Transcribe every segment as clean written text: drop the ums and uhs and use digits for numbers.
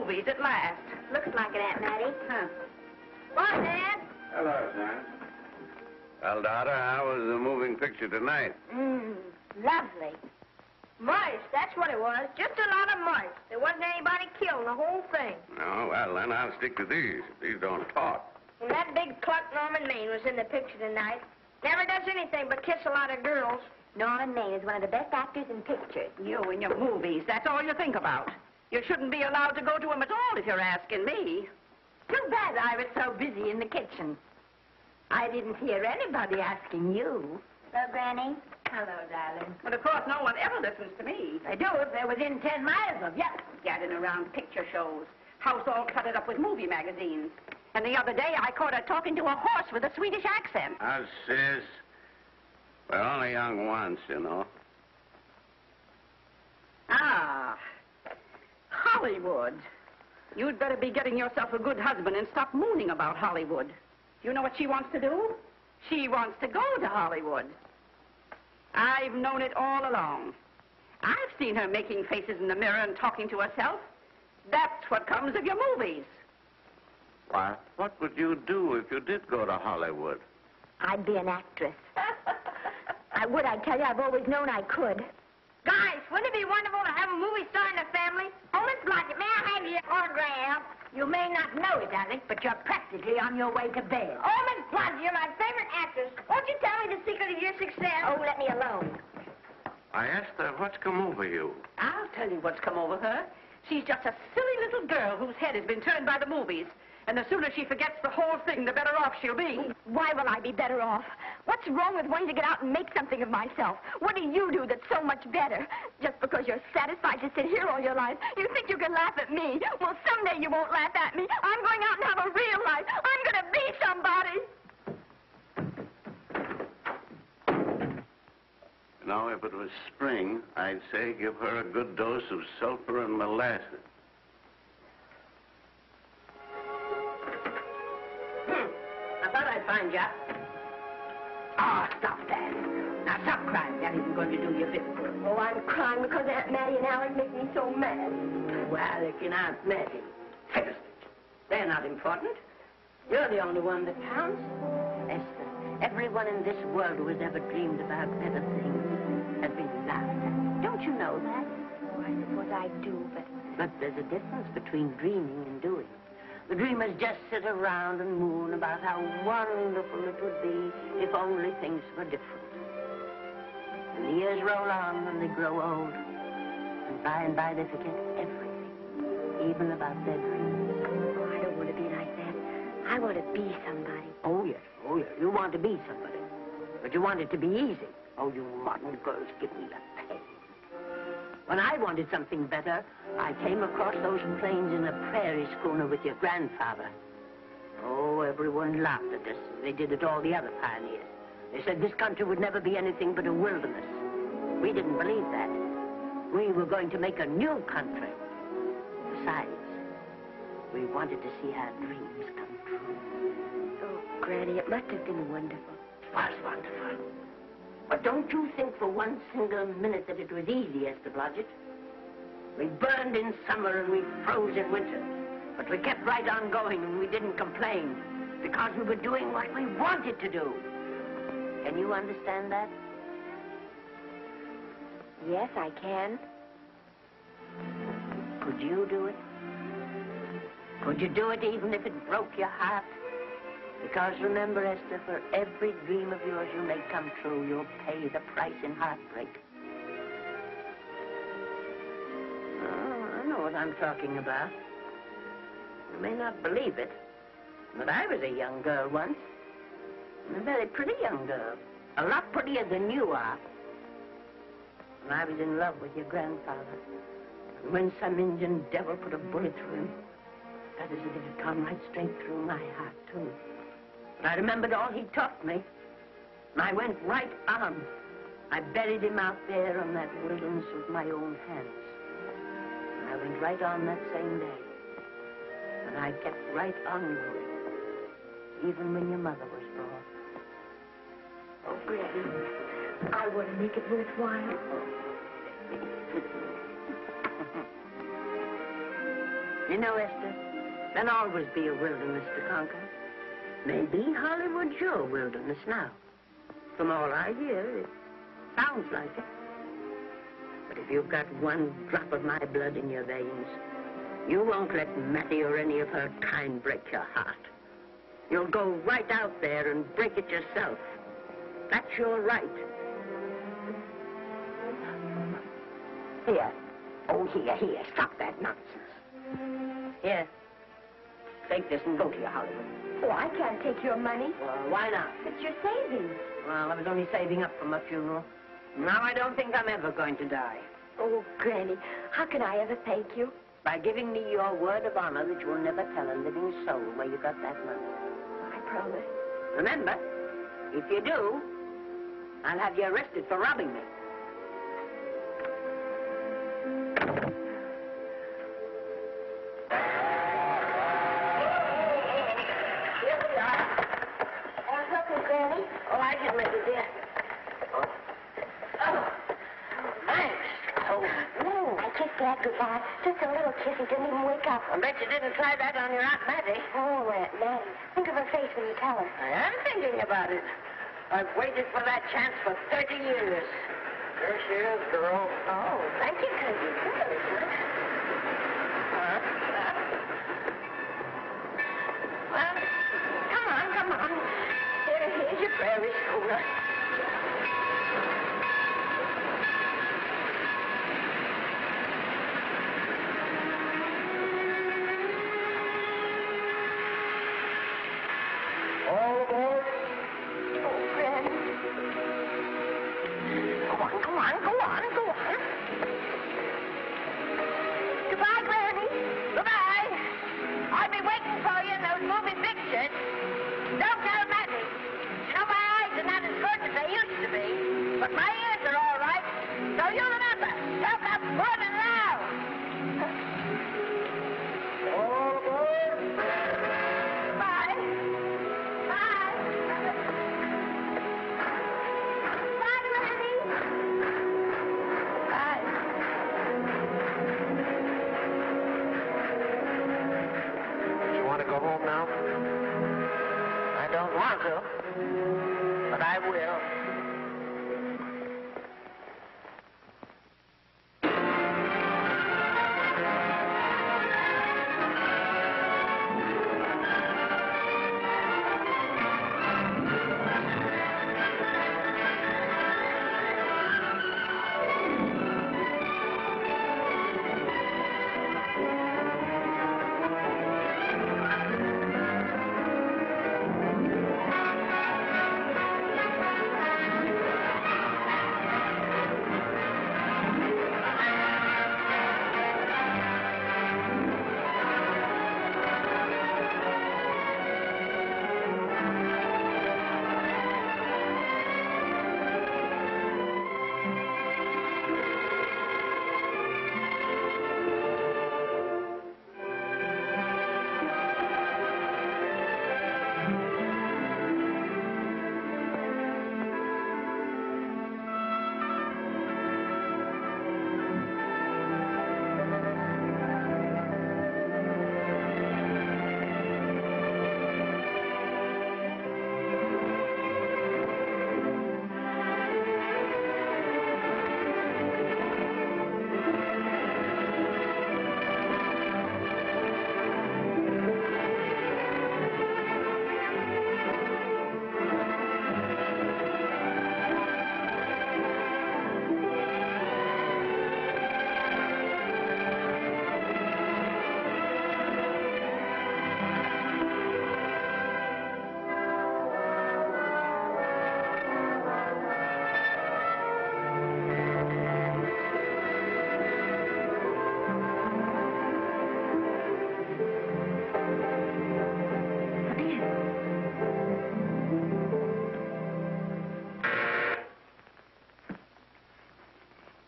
movies at last. Looks like it, Aunt Mattie. Huh. Bye, Dad. Hello, son. Well, daughter, how was the moving picture tonight? Lovely. Mice, that's what it was. Just a lot of mice. There wasn't anybody killed in the whole thing. No, well, then I'll stick to these. These don't talk. And that big Clark Norman Maine was in the picture tonight. Never does anything but kiss a lot of girls. Norman Maine is one of the best actors in pictures. You and your movies, that's all you think about. You shouldn't be allowed to go to them at all if you're asking me. Too bad I was so busy in the kitchen. I didn't hear anybody asking you. Hello, Granny. Hello, darling. But of course, no one ever listens to me. They do if they're within 10 miles of you. Gadding around picture shows. House all cluttered up with movie magazines. And the other day, I caught her talking to a horse with a Swedish accent. Sis. We're only young once, you know. Ah, Hollywood. You'd better be getting yourself a good husband and stop mooning about Hollywood. You know what she wants to do? She wants to go to Hollywood. I've known it all along. I've seen her making faces in the mirror and talking to herself. That's what comes of your movies. Why, what would you do if you did go to Hollywood? I'd be an actress. I would, I tell you. I've always known I could. Guys, wouldn't it be wonderful to have a movie star in the family? Oh, Miss Blodgett, may I have your autograph? You may not know it, Alec, but you're practically on your way to bed. Oh, Miss Blodgett, you're my favorite actress. Won't you tell me the secret of your success? Oh, let me alone. I asked her what's come over you. I'll tell you what's come over her. She's just a silly little girl whose head has been turned by the movies. And the sooner she forgets the whole thing, the better off she'll be. Why will I be better off? What's wrong with wanting to get out and make something of myself? What do you do that's so much better? Just because you're satisfied to sit here all your life, you think you can laugh at me. Well, someday you won't laugh at me. I'm going out and have a real life. I'm going to be somebody. You know, if it was spring, I'd say give her a good dose of sulfur and molasses. I thought I'd find you. Oh, stop that. Now, stop crying. That isn't going to do you a bit of good. Oh, I'm crying because Aunt Mattie and Alec make me so mad. Well, Alec and Aunt Mattie. Fiddlesticks. They're not important. You're the only one that counts. Esther, everyone in this world who has ever dreamed about better things has been laughed at. Don't you know that? Oh, I suppose I do, but... But there's a difference between dreaming and doing. The dreamers just sit around and moon about how wonderful it would be if only things were different. And the years roll on and they grow old. And by they forget everything, even about their dreams. Oh, I don't want to be like that. I want to be somebody. Oh, yes. Oh, yes. You want to be somebody. But you want it to be easy. Oh, you modern girls give me a pain. When I wanted something better, I came across those plains in a prairie schooner with your grandfather. Oh, everyone laughed at us. They did it all the other pioneers. They said this country would never be anything but a wilderness. We didn't believe that. We were going to make a new country. Besides, we wanted to see our dreams come true. Oh, Granny, it must have been wonderful. It was wonderful. But don't you think for one single minute that it was easy, Esther Blodgett? We burned in summer and we froze in winter. But we kept right on going and we didn't complain because we were doing what we wanted to do. Can you understand that? Yes, I can. Could you do it? Could you do it even if it broke your heart? Because remember, Esther, for every dream of yours you make come true, you'll pay the price in heartbreak. Oh, I know what I'm talking about. You may not believe it, but I was a young girl once. And a very pretty young girl. A lot prettier than you are. And I was in love with your grandfather. And when some Indian devil put a bullet through him, that is, it had gone right straight through my heart, too. But I remembered all he taught me. And I went right on. I buried him out there on that wilderness with my own hands. And I went right on that same day. And I kept right on going. Even when your mother was born. Oh, Granny, I want to make it worthwhile. You know, Esther, there'll always be a wilderness to conquer. Maybe Hollywood's your wilderness now. From all I hear, it sounds like it. But if you've got one drop of my blood in your veins, you won't let Mattie or any of her kind break your heart. You'll go right out there and break it yourself. That's your right. Here. Oh, here. Stop that nonsense. Here. Take this and go to your Hollywood. Oh, I can't take your money. Well, why not? It's your savings. Well, I was only saving up for my funeral. Now I don't think I'm ever going to die. Oh, Granny, how can I ever thank you? By giving me your word of honor that you'll never tell a living soul where you got that money. I promise. Remember, if you do, I'll have you arrested for robbing me. Here we are. Something, Granny? Oh, I can make it, dear. Oh, thanks. Oh, I kissed Dad goodbye. Just a little kiss. He didn't even wake up. I bet you didn't try that on your Aunt Mattie. Oh, Aunt Mattie. Think of her face when you tell her. I am thinking about it. I've waited for that chance for 30 years. There she is, girl. Oh, thank you, Cousin. Well, come on. Here's your prairie schooner. All aboard. Oh, Granny. Go on. Goodbye, Granny. Goodbye. I'll be waiting for you in those movie pictures. Don't tell Mattie. You know, my eyes are not as good as they used to be, but my ears are all right. So you remember, talk up good and loud. All aboard. Bye. Bye. Bye, Granny. Bye. You want to go home now? I don't want to, but I will.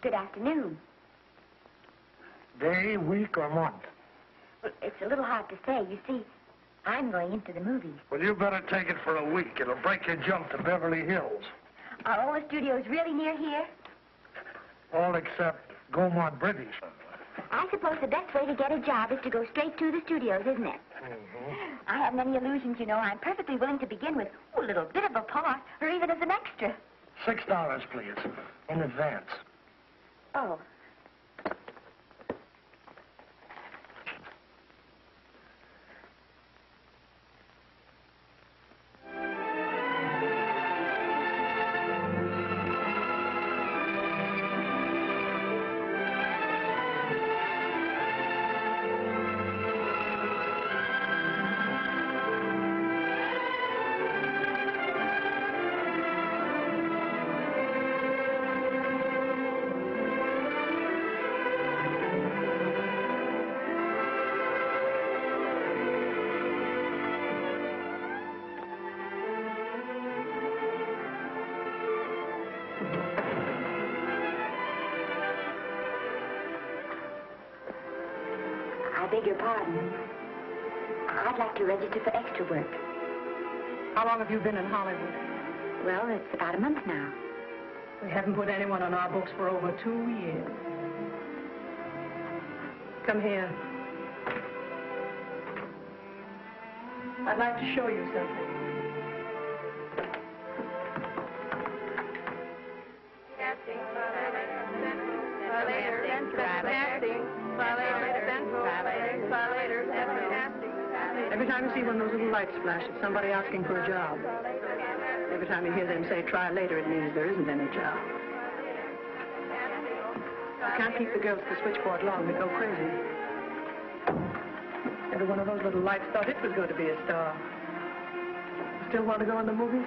Good afternoon. Day, week, or month? Well, it's a little hard to say. You see, I'm going into the movies. Well, you better take it for a week. It'll break your jump to Beverly Hills. Are all the studios really near here? All except Gaumont British. I suppose the best way to get a job is to go straight to the studios, isn't it? I haven't any illusions, you know. I'm perfectly willing to begin with a little bit of a part, or even as an extra. $6, please, in advance. Oh. I beg your pardon. I'd like to register for extra work. How long have you been in Hollywood? Well, it's about a month now. We haven't put anyone on our books for over 2 years. Come here. I'd like to show you something. Every time you see one of those little lights flash, it's somebody asking for a job. Every time you hear them say, try later, it means there isn't any job. You can't keep the girls at the switchboard long. They go crazy. Every one of those little lights thought it was going to be a star. Still want to go in the movies?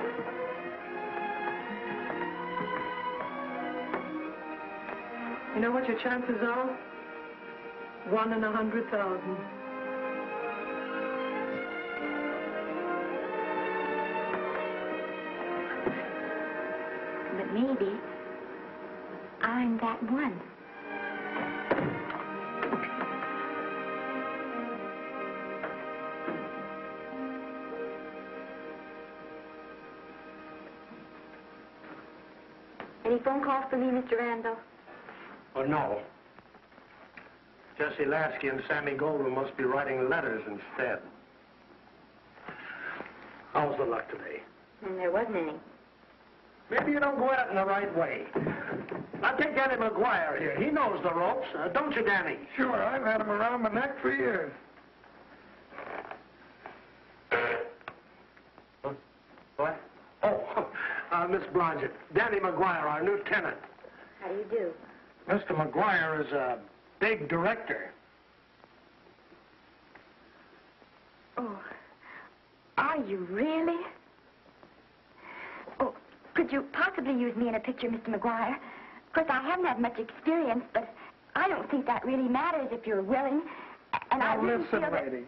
You know what your chances are? 1 in 100,000. But maybe I'm that one. Any phone calls for me, Mr. Randall? Oh, no. Jesse Lasky and Sammy Goldwyn must be writing letters instead. How's the luck today? And there wasn't any. Maybe you don't go at it in the right way. Now take Danny McGuire here. He knows the ropes. Don't you, Danny? Sure, I've had him around my neck for years. What? Oh, Miss Blodgett. Danny McGuire, our new tenant. How do you do? Mr. McGuire is a big director. Oh, are you really? Oh, could you possibly use me in a picture, Mr. McGuire? Of course, I haven't had much experience, but I don't think that really matters if you're willing. And I Now really listen, feel that... lady.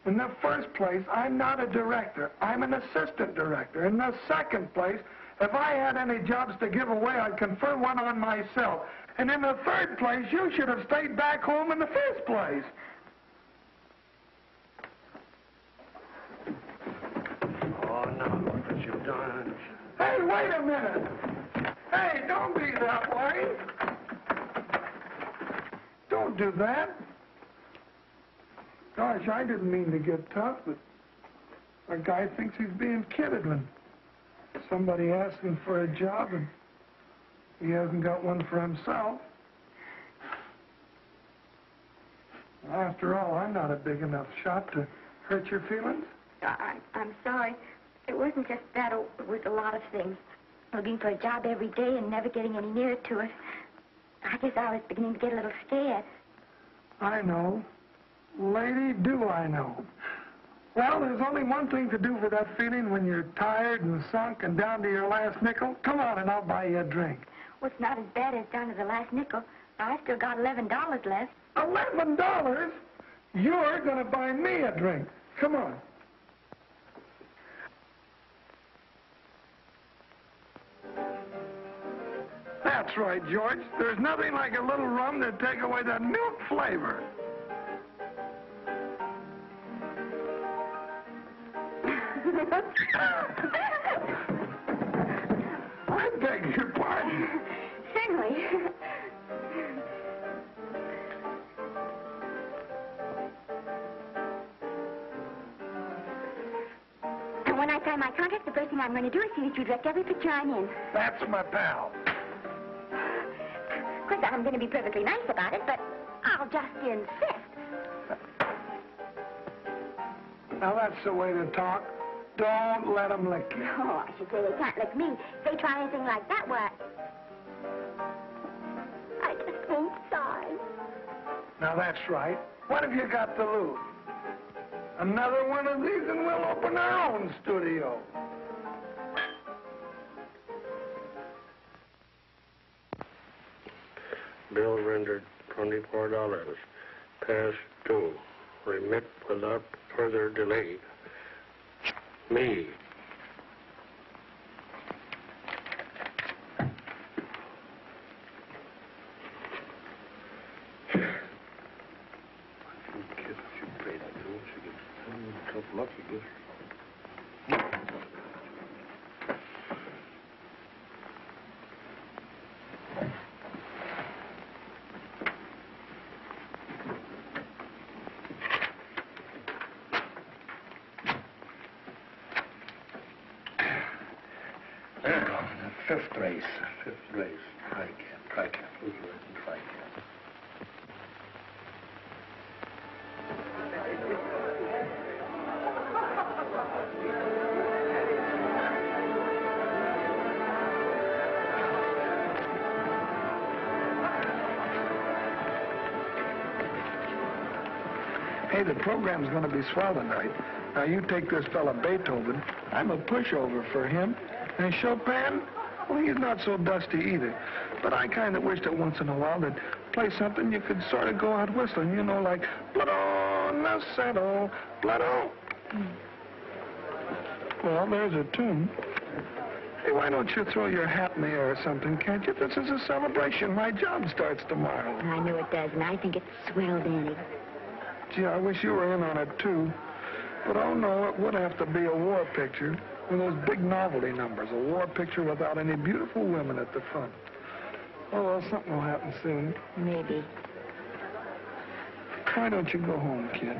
In the first place, I'm not a director. I'm an assistant director. In the second place, if I had any jobs to give away, I'd confer one on myself. And in the third place, you should have stayed back home in the first place. Oh, now look what you've done. Hey, wait a minute. Hey, don't be that way. Don't do that. Gosh, I didn't mean to get tough, but a guy thinks he's being kidded when somebody asks him for a job and he hasn't got one for himself. After all, I'm not a big enough shot to hurt your feelings. I'm sorry. It wasn't just that. It was a lot of things. Looking for a job every day and never getting any nearer to it. I guess I was beginning to get a little scared. I know. Lady, do I know. Well, there's only one thing to do for that feeling when you're tired and sunk and down to your last nickel. Come on and I'll buy you a drink. Well, it's not as bad as down to the last nickel. I still got $11 left. $11? You're going to buy me a drink. Come on. That's right, George. There's nothing like a little rum to take away that milk flavor. I beg your pardon. Certainly. When I sign my contract, the first thing I'm going to do is see that you direct every picture I'm in. That's my pal. Of course, I'm going to be perfectly nice about it, but I'll just insist. Now, that's the way to talk. Don't let them lick you. Oh, I should say they can't lick me. If they try anything like that, what? I just won't sign. Now, that's right. What have you got to lose? Another one of these and we'll open our own studio. Bill rendered $24. Past due. Remit without further delay. Me. Fifth race. Tricap. Who's racing Tricap? Hey, the program's going to be swell tonight. Now, you take this fella Beethoven. I'm a pushover for him. And Chopin, well, he's not so dusty either. But I kind of wish that once in a while they'd play something you could sort of go out whistling, you know, like Blood on the Saddle, Blood on. Well, there's a tune. Hey, why don't you throw your hat in the air or something, can't you? This is a celebration. My job starts tomorrow. I know it does, and I think it's swell, Danny. Gee, I wish you were in on it, too. But, oh, no, it would have to be a war picture. One of those big novelty numbers, a war picture without any beautiful women at the front. Oh, well, something will happen soon. Maybe. Why don't you go home, kid?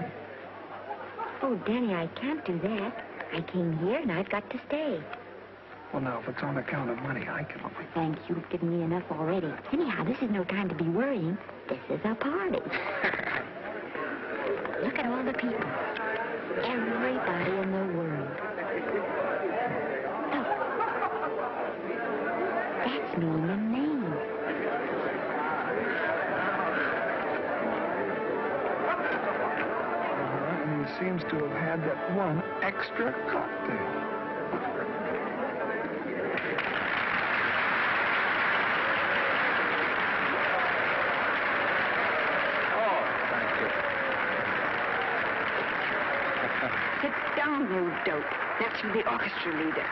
Oh, Danny, I can't do that. I came here, and I've got to stay. Well, now, if it's on account of money, I can... Oh, thank you. You've given me enough already. Anyhow, this is no time to be worrying. This is a party. Look at all the people. Everybody in the world. Look. That's me and the name. And he seems to have had that one extra cocktail. Sit down, you dope. That's for the orchestra leader.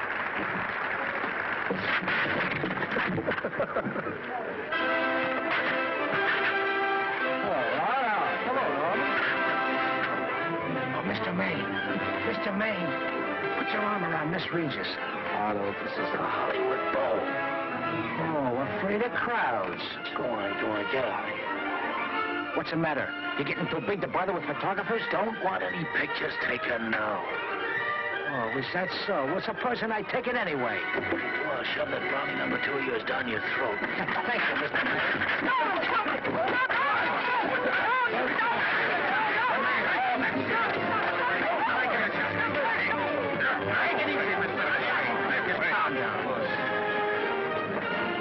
Oh, Mr. Maine, put your arm around Miss Regis. Otto, this is a Hollywood Bowl. Oh, afraid of crowds. Go on, get out of here. What's the matter? You getting too big to bother with photographers? Don't want any pictures taken now. Oh, is that so? Well, supposing I take it anyway. Well, shove that brownie number 2 of yours down your throat. Thank you, Mr. Maine. No, stop it!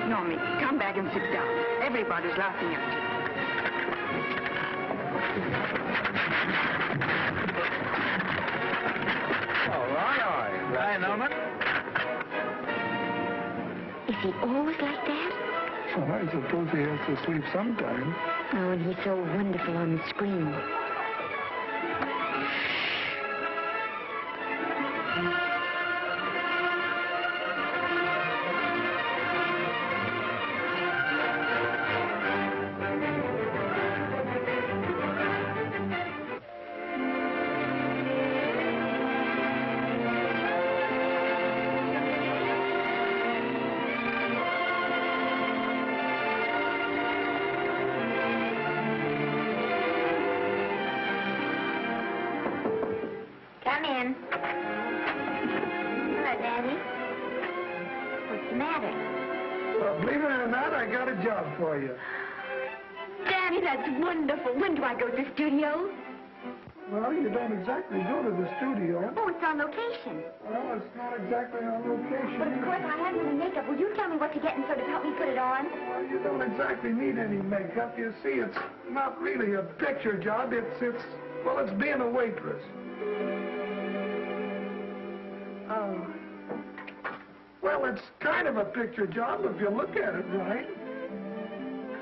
Normie, come back and sit down. Everybody's laughing at you. All right. Hi, Norman. Is he always like that? Well, I suppose he has to sleep sometime. Oh, and he's so wonderful on the screen. Come in. Danny. What's the matter? Well, believe it or not, I got a job for you. Danny, that's wonderful. When do I go to the studio? Well, you don't exactly go to the studio. Oh, it's on location. Well, it's not exactly on location. But of course, I have any makeup. Will you tell me what to get and sort of help me put it on? Well, you don't exactly need any makeup. You see, it's not really a picture job. It's being a waitress. Oh. Well, it's kind of a picture job if you look at it right.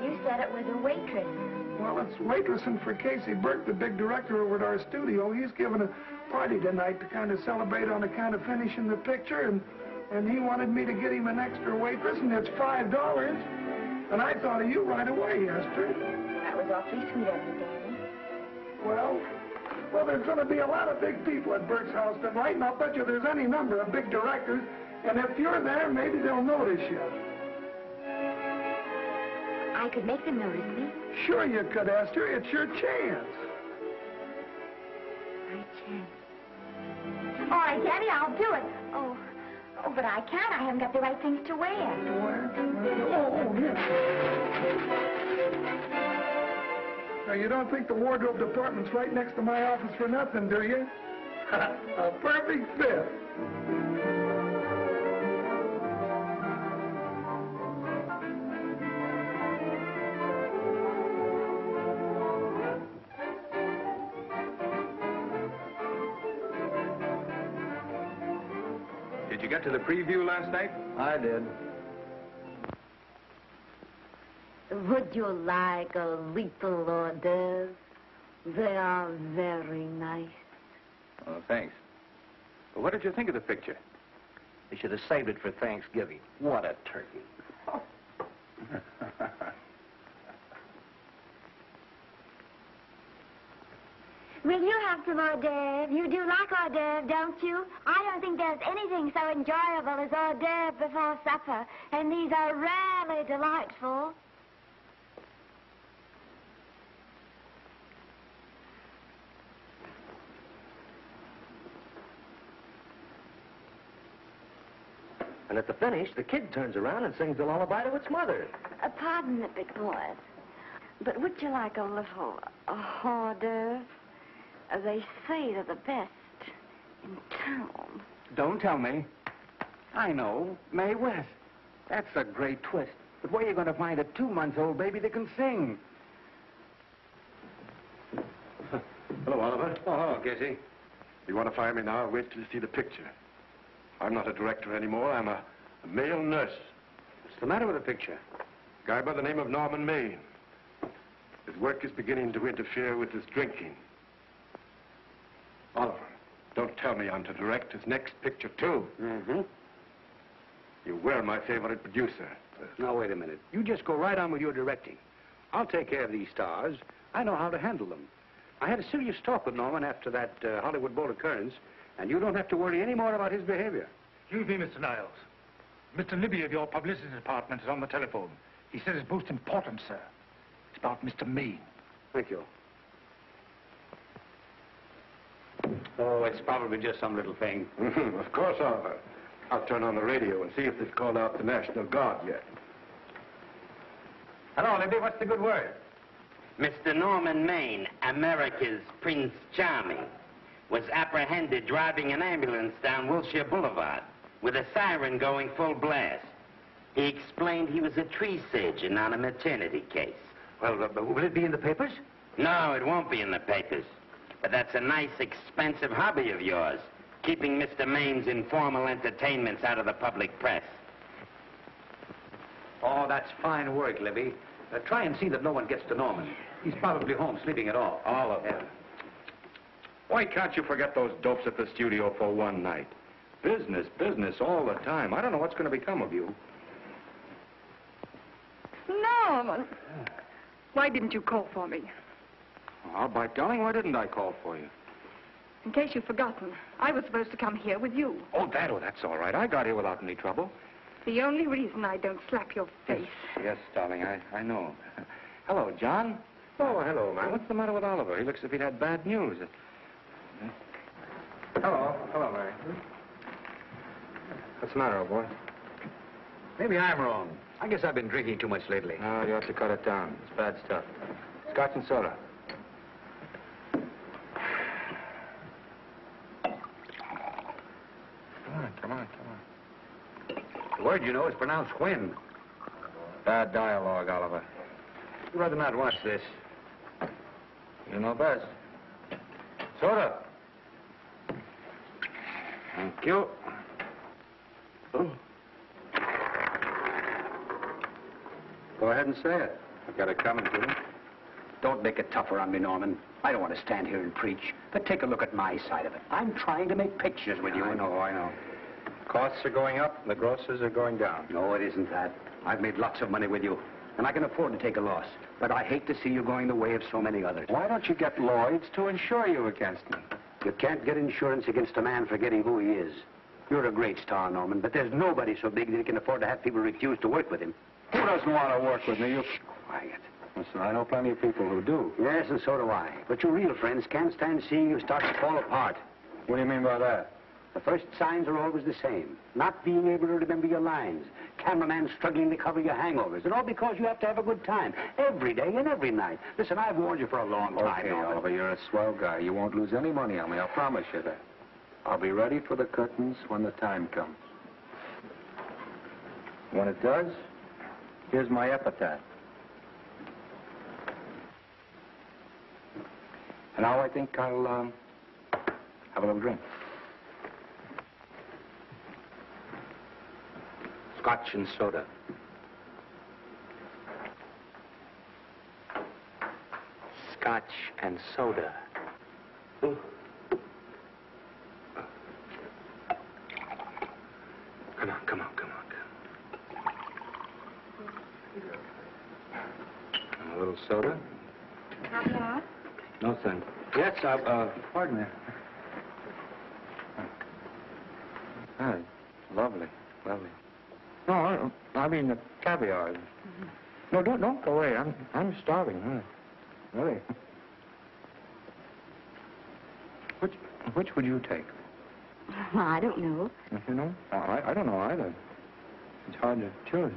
You said it was a waitress. Well, it's waitressing for Casey Burke, the big director over at our studio. He's giving a party tonight to kind of celebrate on account of finishing the picture, and he wanted me to get him an extra waitress, and it's $5. And I thought of you right away, Esther. That was awfully sweet of you, Danny. Well, there's going to be a lot of big people at Burke's house tonight, and I'll bet you there's any number of big directors, and if you're there, maybe they'll notice you. I could make them notice me. Sure you could, Esther. It's your chance. My chance. All right, Danny, I'll do it. Oh, but I can't. I haven't got the right things to wear. Now, you don't think the wardrobe department's right next to my office for nothing, do you? A perfect fit. Did you get to the preview last night? I did. Would you like a little hors d'oeuvre? They are very nice. Oh, thanks. Well, what did you think of the picture? You should have saved it for Thanksgiving. What a turkey. Will you have some hors d'oeuvre? You do like hors d'oeuvre, don't you? I don't think there's anything so enjoyable as hors d'oeuvre before supper, and these are rarely delightful. And at the finish, the kid turns around and sings the lullaby to its mother. Pardon the big boys, but would you like a little hors d'oeuvre? They say they're the best in town. Don't tell me. I know. Mae West. That's a great twist. But where are you going to find a 2-month-old baby that can sing? Hello, Oliver. Oh, hello, Casey. You want to fire me now? Wait till you see the picture. I'm not a director anymore. I'm a male nurse. What's the matter with the picture? Guy by the name of Norman Maine. His work is beginning to interfere with his drinking. Oliver, don't tell me I'm to direct his next picture, too. Mm-hmm. You were my favorite producer. Now, wait a minute. You just go right on with your directing. I'll take care of these stars. I know how to handle them. I had a serious talk with Norman after that Hollywood Bowl occurrence, and you don't have to worry any more about his behavior. Excuse me, Mr. Niles. Mr. Libby of your publicity department is on the telephone. He says it's most important, sir. It's about Mr. Maine. Thank you. Oh, it's probably just some little thing. Of course, Oliver. I'll turn on the radio and see if they've called out the National Guard yet. Hello, Libby. What's the good word? Mr. Norman Maine, America's Prince Charming, was apprehended driving an ambulance down Wilshire Boulevard with a siren going full blast. He explained he was a tree surgeon on a maternity case. Well, will it be in the papers? No, it won't be in the papers. But that's a nice, expensive hobby of yours, keeping Mr. Maine's informal entertainments out of the public press. Oh, that's fine work, Libby. Try and see that no one gets to Norman. He's probably home sleeping it off. All of them. Why can't you forget those dopes at the studio for one night? Business, business all the time. I don't know what's going to become of you. Norman, why didn't you call for me? Oh, by golly, why didn't I call for you? In case you've forgotten, I was supposed to come here with you. Oh, that's all right. I got here without any trouble. The only reason I don't slap your face. Yes, darling, I know. Hello, John. Oh, hello, man. What's the matter with Oliver? He looks as if he'd had bad news. Hello, Mary. What's the matter, old boy? Maybe I'm wrong. I guess I've been drinking too much lately. No, you ought to cut it down. It's bad stuff. Scotch and soda. Come on. The word, you know, is pronounced when. Bad dialogue, Oliver. I'd rather not watch this. You know best. Soda. Thank you. Oh. Go ahead and say it. I've got it coming to you. Don't make it tougher on me, Norman. I don't want to stand here and preach, but take a look at my side of it. I'm trying to make pictures with you. I know. Costs are going up, and the grosses are going down. No, it isn't that. I've made lots of money with you, and I can afford to take a loss. But I hate to see you going the way of so many others. Why don't you get Lloyd's to insure you against me? You can't get insurance against a man forgetting who he is. You're a great star, Norman, but there's nobody so big that he can afford to have people refuse to work with him. Who doesn't want to work with me? You... Quiet. Listen, I know plenty of people who do. Yes, and so do I. But your real friends can't stand seeing you start to fall apart. What do you mean by that? The first signs are always the same. Not being able to remember your lines. Cameraman struggling to cover your hangovers. And all because you have to have a good time. Every day and every night. Listen, I've warned you for a long time. Okay, Norman. Oliver, you're a swell guy. You won't lose any money on me. I'll promise you that. I'll be ready for the curtains when the time comes. When it does, here's my epitaph. And now I think I'll, have a little drink. Scotch and soda. Scotch and soda. Ooh. Come on. A little soda? Caviar? No, thank you. Yes, pardon me. Ah, lovely. No, I mean the caviar. Mm-hmm. No, don't go away. I'm starving. Huh? Really. Which would you take? Well, I don't know. You know? I don't know either. It's hard to choose.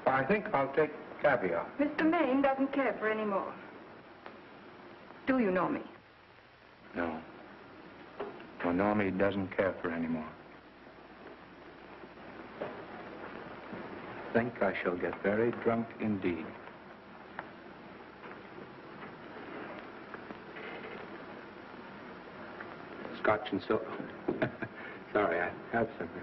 I think I'll take caviar. Mr. Maine doesn't care for any more. Do you know me? No. Well, Normie doesn't care for any more. I think I shall get very drunk indeed. Scotch and soda. Sorry, I have something.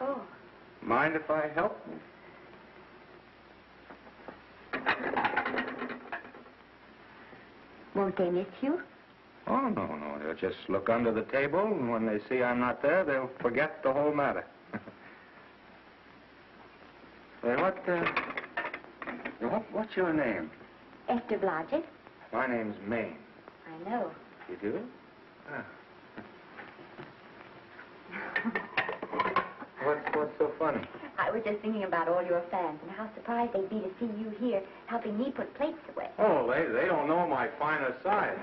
Oh. Mind if I help? Won't they miss you? Oh, no. They'll just look under the table, and when they see I'm not there, they'll forget the whole matter. Hey, what's your name? Esther Blodgett. My name's Maine. I know. You do? Ah. What's so funny? I was just thinking about all your fans and how surprised they'd be to see you here helping me put plates away. Oh, they don't know my finer side.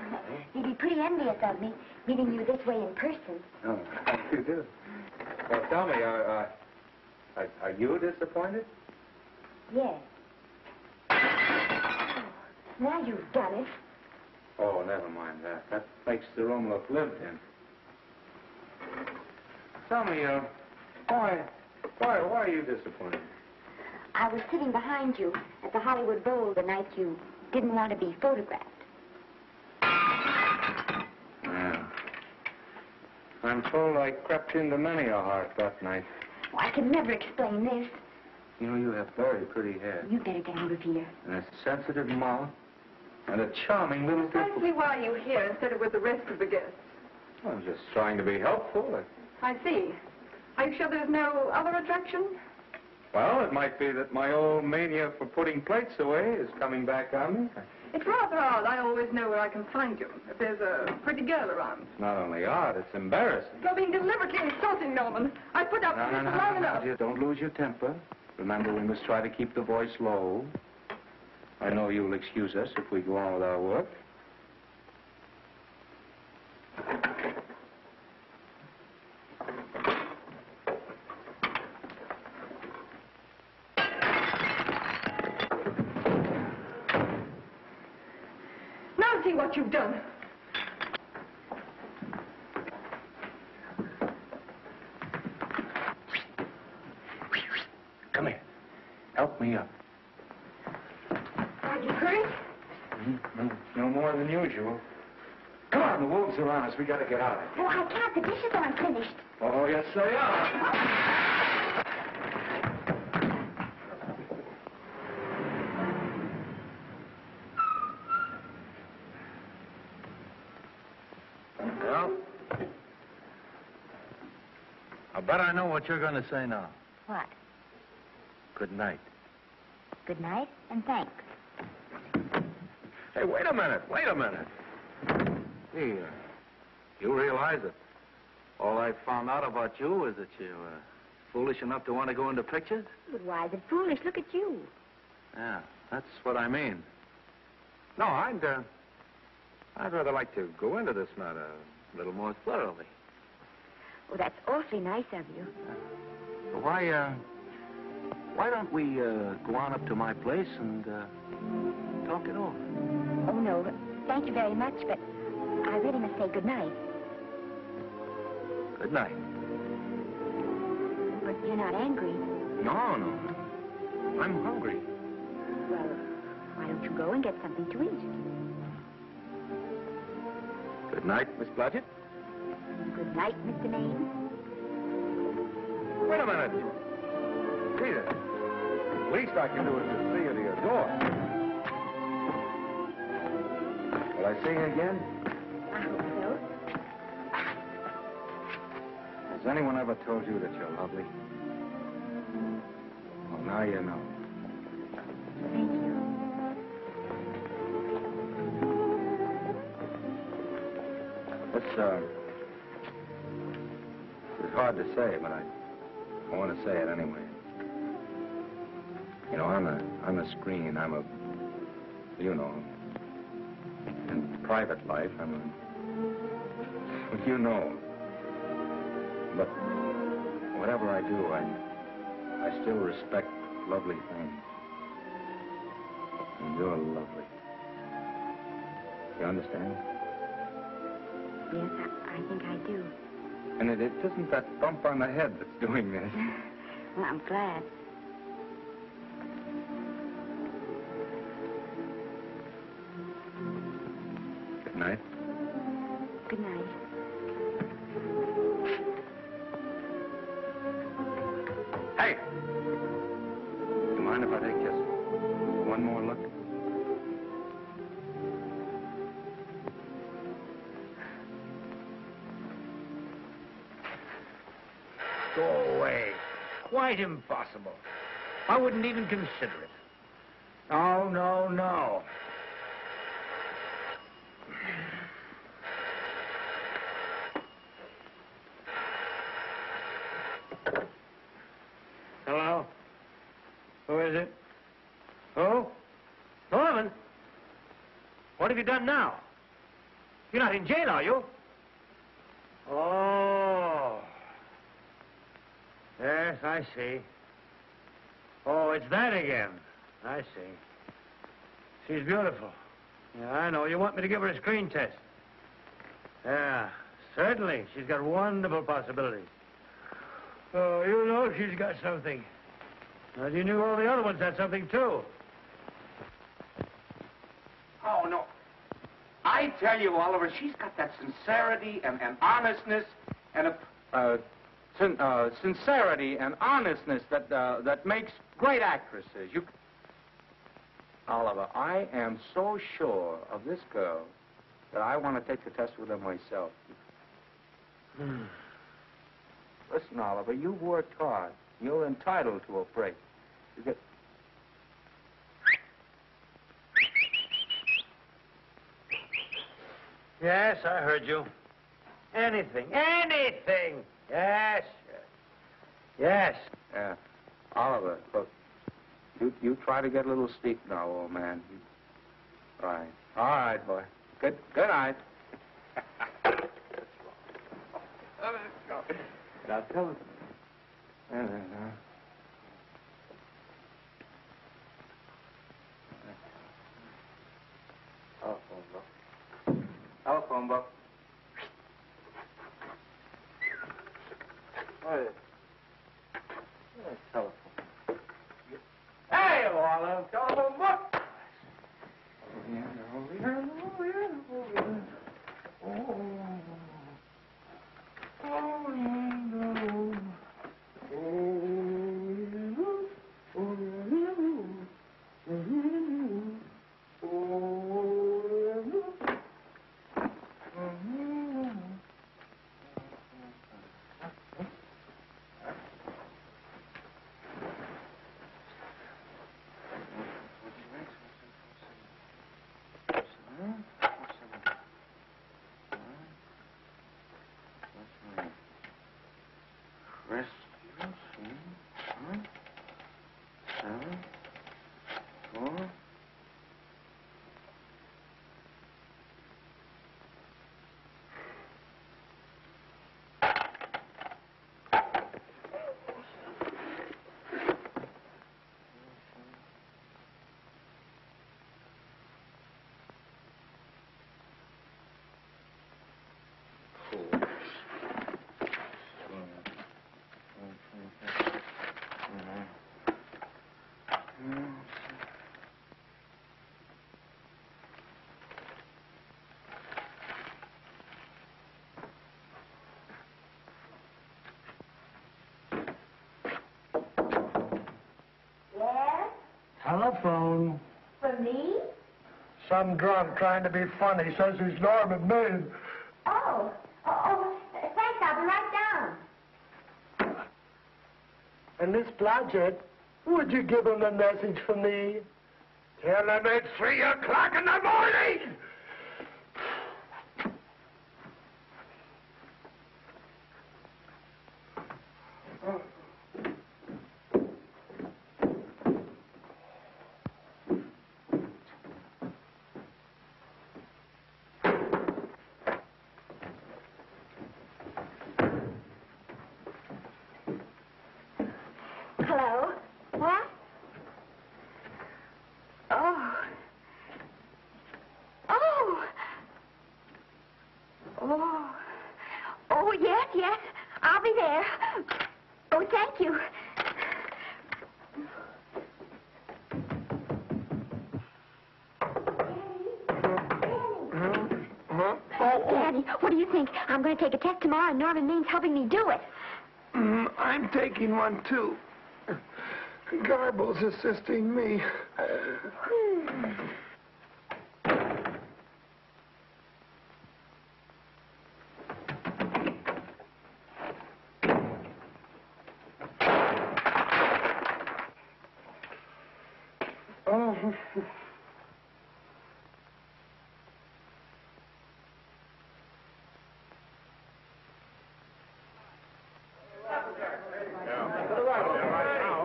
They'd be pretty envious of me, meeting you this way in person. Oh, you do? Well, tell me, are you disappointed? Yes. Oh, now you've done it. Oh, never mind that. That makes the room look lived in. Tell me, why are you disappointed? I was sitting behind you at the Hollywood Bowl the night you didn't want to be photographed. Yeah. I'm told I crept into many a heart that night. Oh, I can never explain this. You know, you have very pretty hair. You better get out of here. And a sensitive mouth. And a charming little Precisely why are you here instead of with the rest of the guests? I'm just trying to be helpful. I see. Are you sure there's no other attraction? Well, it might be that my old mania for putting plates away is coming back on me. It's rather odd. I always know where I can find you if there's a pretty girl around. It's not only odd, it's embarrassing. You're being deliberately insulting, Norman. I put up with this for long enough. Dear, don't lose your temper. Remember, we must try to keep the voice low. I know you'll excuse us if we go on with our work. Now see what you've done. Come here. Help me up. Are you hurt? No more than usual. Come on, the wolves are on us. We gotta get out of here. Oh, I can't. The dishes aren't finished. Oh, yes, they are. Well, I bet I know what you're going to say now. What? Good night. Good night, and thanks. Hey, wait a minute. Hey, you realize that all I found out about you is that you're foolish enough to want to go into pictures? But why is it foolish? Look at you. Yeah, that's what I mean. No, I'd rather like to go into this matter a little more thoroughly. Oh, that's awfully nice of you. Why don't we go on up to my place and talk it over? Oh, no. Thank you very much, but I really must say good night. Good night. But you're not angry. No. I'm hungry. Well, why don't you go and get something to eat? Good night, Miss Blodgett. Good night, Mr. Maine. Wait a minute. Peter, the least I can do is to see you to your door. Will I see you again? I hope so. Has anyone ever told you that you're lovely? Well, now you know. Thank you. It's hard to say, but I want to say it anyway. You know, I'm a screen. You know, in private life, well, you know. But whatever I do, I still respect lovely things. And you're lovely. You understand? Yes, I think I do. And it isn't that bump on the head that's doing this. Well, I'm glad. Good night. Good night. Hey! You mind if I take just one more look? Go away. Quite impossible. I wouldn't even consider it. No. Hello? Who is it? Who? Norman? What have you done now? You're not in jail, are you? Oh. Yes, I see. Oh, it's that again. I see. She's beautiful. Yeah, I know. You want me to give her a screen test? Yeah, certainly. She's got wonderful possibilities. Oh, you know she's got something. Well, you knew all the other ones had something, too. Oh, no. I tell you, Oliver, she's got that sincerity and honestness and a... Sincerity and honestness that makes great actresses. Oliver, I am so sure of this girl that I want to take the test with her myself. Listen, Oliver, you've worked hard. You're entitled to a break. You get... Yes, I heard you. Anything. Yes. Yes. Yeah. Oliver, look. You try to get a little sleep now, old man. Right. All right, boy. Good night. Now tell us. Telephone book. Telephone. Hey, Olive, telephone book. Telephone. For me? Some drunk trying to be funny says he's Norman Maine. Oh, thanks, I'll be right down. And Miss Blodgett, would you give him a message for me? Tell him it's 3 o'clock in the morning! Hello? What? Oh. Oh. Oh. Oh, yes. I'll be there. Oh, thank you. Daddy, what do you think? I'm going to take a test tomorrow, and Norman Main's helping me do it. I'm taking one, too. Garble's assisting me. Oh.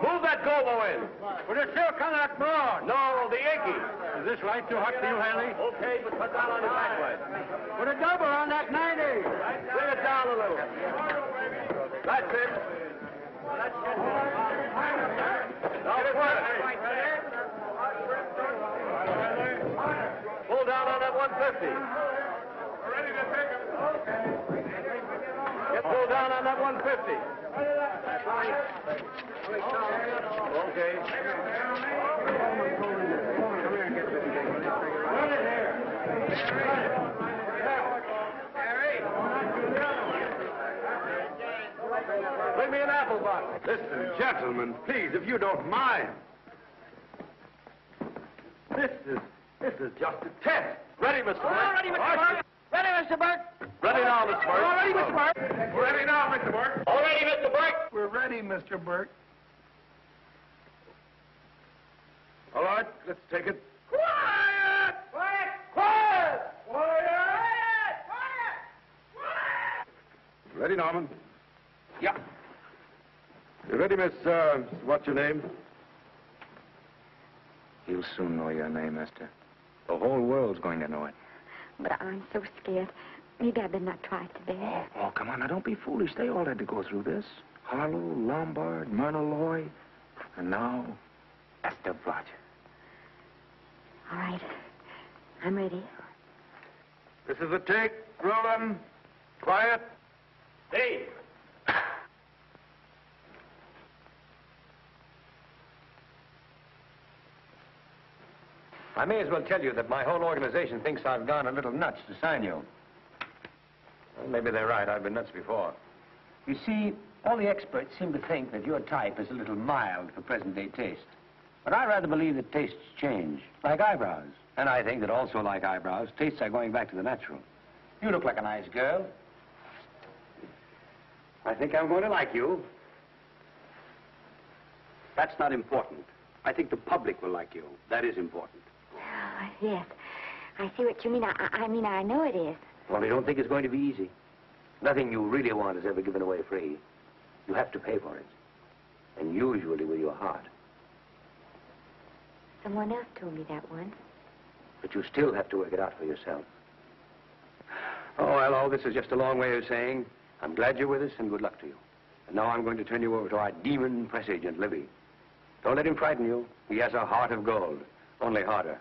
Move that Gobo in. Would it still come that broad? No, the Yankee. Is this light too hot for you, Hanley? Okay, but cut down on the backlight. Put a double on that 90. Bring it down a little. That's it. Now put it. Pull down on that 150. Ready to take it. Get pulled down on that 150. Okay. Bring me an apple box. Listen, gentlemen, please, if you don't mind. This is just a test. Ready, Mr. Burke? All ready, Mr. Burke. Ready, Mr. Burke. Ready now, Mr. Burke. All ready, Mr. Burke. We're ready now, Mr. Burke. All ready, Mr. Burke. We're ready, Mr. Burke. All right, let's take it. Quiet! Quiet! Quiet! Quiet! Ready, Norman? Yeah. You ready, Miss, what's your name? You'll soon know your name, Esther. The whole world's going to know it. But I'm so scared. Maybe I better not try it today. Oh, come on. Now, don't be foolish. They all had to go through this. Harlow, Lombard, Myrna Loy, and now Esther Blodgett. All right. I'm ready. This is a take. Rolling. Quiet. Hey! I may as well tell you that my whole organization thinks I've gone a little nuts to sign you. Well, maybe they're right. I've been nuts before. You see, all the experts seem to think that your type is a little mild for present-day taste. But I rather believe that tastes change, like eyebrows. And I think that also, like eyebrows, tastes are going back to the natural. You look like a nice girl. I think I'm going to like you. That's not important. I think the public will like you. That is important. Oh, yes. I see what you mean. I mean, I know it is. Only don't think it's going to be easy. Nothing you really want is ever given away free. You have to pay for it. And usually with your heart. Someone else told me that once. But you still have to work it out for yourself. Oh, well, all this is just a long way of saying, I'm glad you're with us and good luck to you. And now I'm going to turn you over to our demon press agent, Libby. Don't let him frighten you. He has a heart of gold, only harder.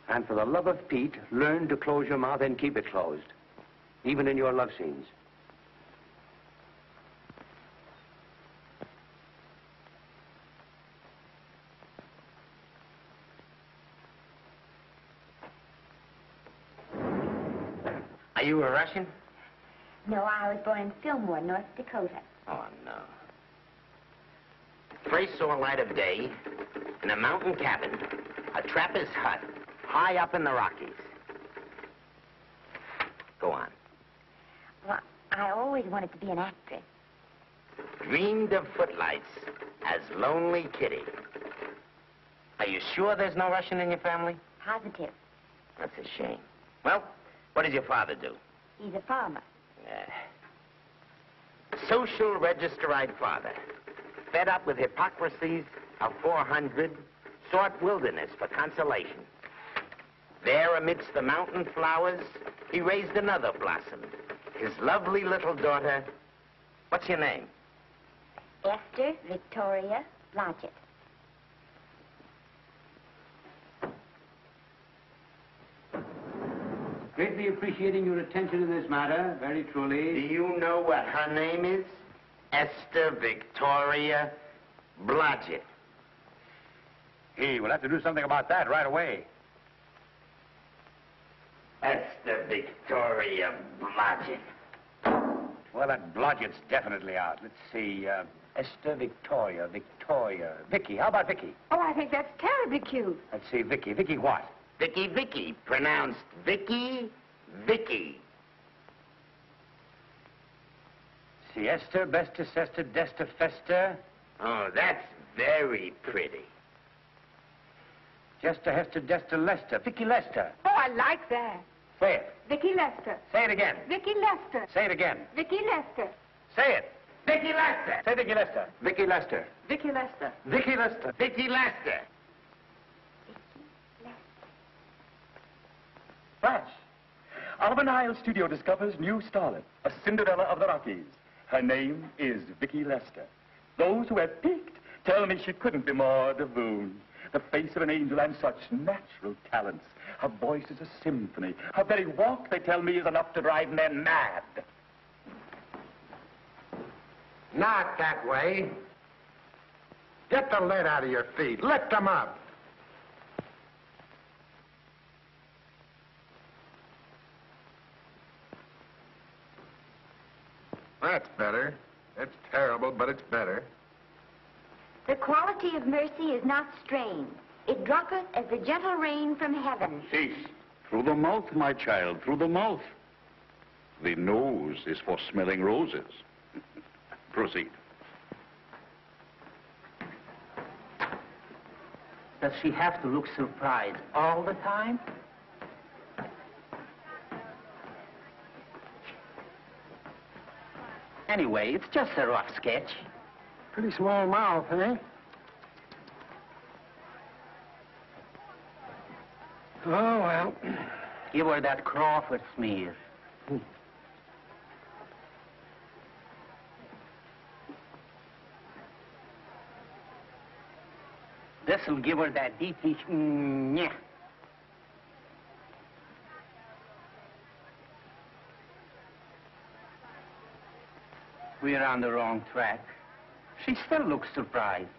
And for the love of Pete, learn to close your mouth and keep it closed, even in your love scenes. Are you a Russian? No, I was born in Fillmore, North Dakota. Oh, no. First saw light of day in a mountain cabin, a trapper's hut, high up in the Rockies. Go on. Well, I always wanted to be an actress. Dreamed of footlights as Lonely Kitty. Are you sure there's no Russian in your family? Positive. That's a shame. Well, what does your father do? He's a farmer. Social registerite father. Fed up with hypocrisies of 400, sought wilderness for consolation. There amidst the mountain flowers, he raised another blossom. His lovely little daughter. What's your name? Esther Victoria Blodgett. Greatly appreciating your attention in this matter, very truly. Do you know what her name is? Esther Victoria Blodgett. Hey, we'll have to do something about that right away. Esther Victoria Blodgett. Well, that Blodgett's definitely out. Let's see, Esther Victoria, Vicky. How about Vicky? Oh, I think that's terribly cute. Let's see, Vicky. Vicky what? Vicky, pronounced Vicky. Siesta, Besta, Sesta, Desta, Festa. Oh, that's very pretty. Jester, Hester, Desta, Lester. Vicky Lester. Oh, I like that. Say it. Vicky Lester. Say it again. Vicky Lester. Say it again. Vicky Lester. Say it. Vicky Lester. Say Vicky Lester. Vicky Lester. Vicky Lester. Vicky Lester. Vicky Lester. Flash. Oliver Nile Studio discovers new starlet, a Cinderella of the Rockies. Her name is Vicky Lester. Those who have peeked tell me she couldn't be more divoon. The face of an angel and such natural talents. Her voice is a symphony. Her very walk, they tell me, is enough to drive men mad. Not that way. Get the lead out of your feet. Lift them up. That's better. It's terrible, but it's better. The quality of mercy is not strained. It droppeth as the gentle rain from heaven. Cease. Through the mouth, my child, through the mouth. The nose is for smelling roses. Proceed. Does she have to look surprised all the time? Anyway, it's just a rough sketch. Pretty small mouth, eh? Oh, well. Give her that Crawford smear. This'll give her that deeply... yeah. We're on the wrong track. She still looks surprised.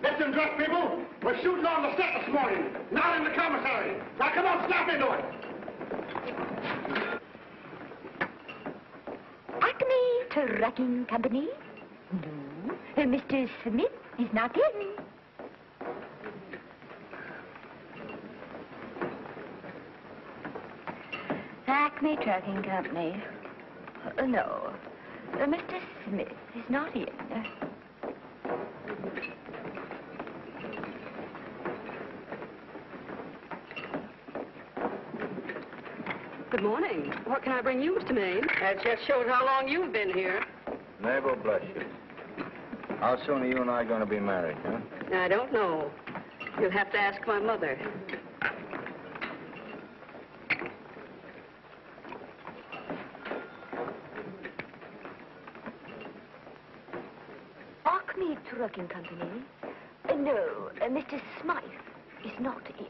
Listen, drunk people. We're shooting on the set this morning, not in the commissary. Now, come on, snap into it. Acme Trucking Company? No. Mr. Smith is not in. Acme Trucking Company. No. Mr. Smith is not in. Good morning. What can I bring you, Mr. Maine? That just shows how long you've been here. Mabel, bless you. How soon are you and I going to be married, huh? I don't know. You'll have to ask my mother. Acme Trucking Company? No, Mr. Smythe is not in.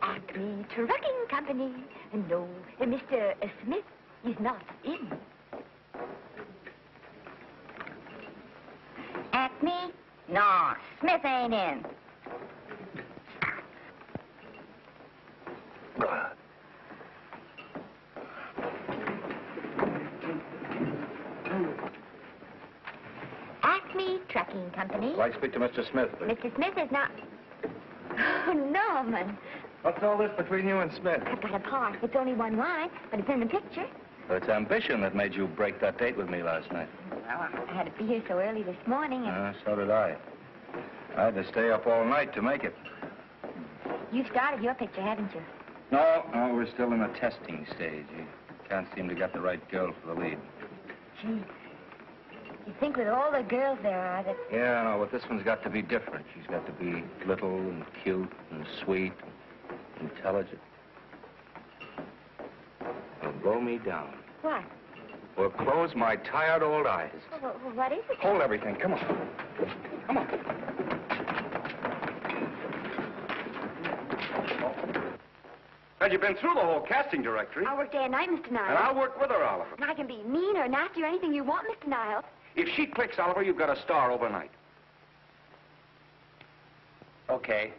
Acme Trucking Company? No, Mr. Smith is not in. Acme? No, Smith ain't in. Acme Trucking Company? I'd like to speak to Mr. Smith, please. Mr. Smith is not... Oh, Norman. What's all this between you and Smith? I've got a part. It's only one line, but it's in the picture. It's ambition that made you break that date with me last night. Well, I had to be here so early this morning, and So did I. I had to stay up all night to make it. you've started your picture, haven't you? No, we're still in the testing stage. You can't seem to get the right girl for the lead. Gee, you think with all the girls there are that... Yeah, no, but this one's got to be different. She's got to be little and cute and sweet and intelligent. It'll blow me down. What? Will close my tired old eyes. Well, what is it? Hold everything. Come on. Come on. Well, you've been through the whole casting directory. I work day and night, Mr. Niles. And I'll work with her, Oliver. And I can be mean or nasty or anything you want, Mr. Niles. If she clicks, Oliver, you've got a star overnight. Okay.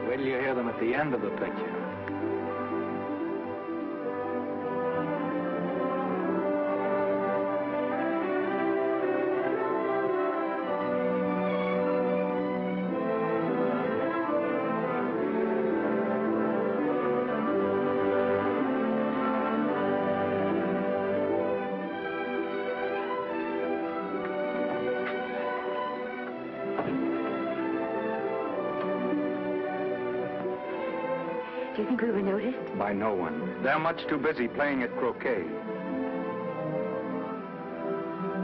Wait till you hear them at the end of the picture. Do you think we were noticed? By no one. They're much too busy playing at croquet.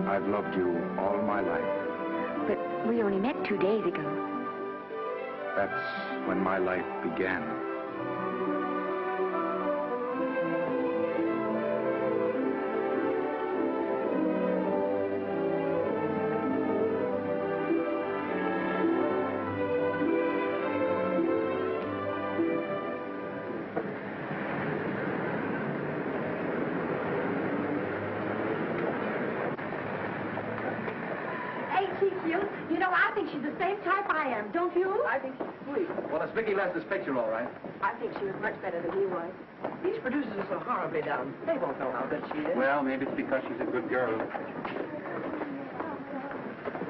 I've loved you all my life. But we only met 2 days ago. That's when my life began. You know, I think she's the same type I am, don't you? I think she's sweet. Well, it's Vicki Lester's picture, all right. I think she was much better than he was. These producers are so horribly dumb. They won't know how good she is. Well, maybe it's because she's a good girl.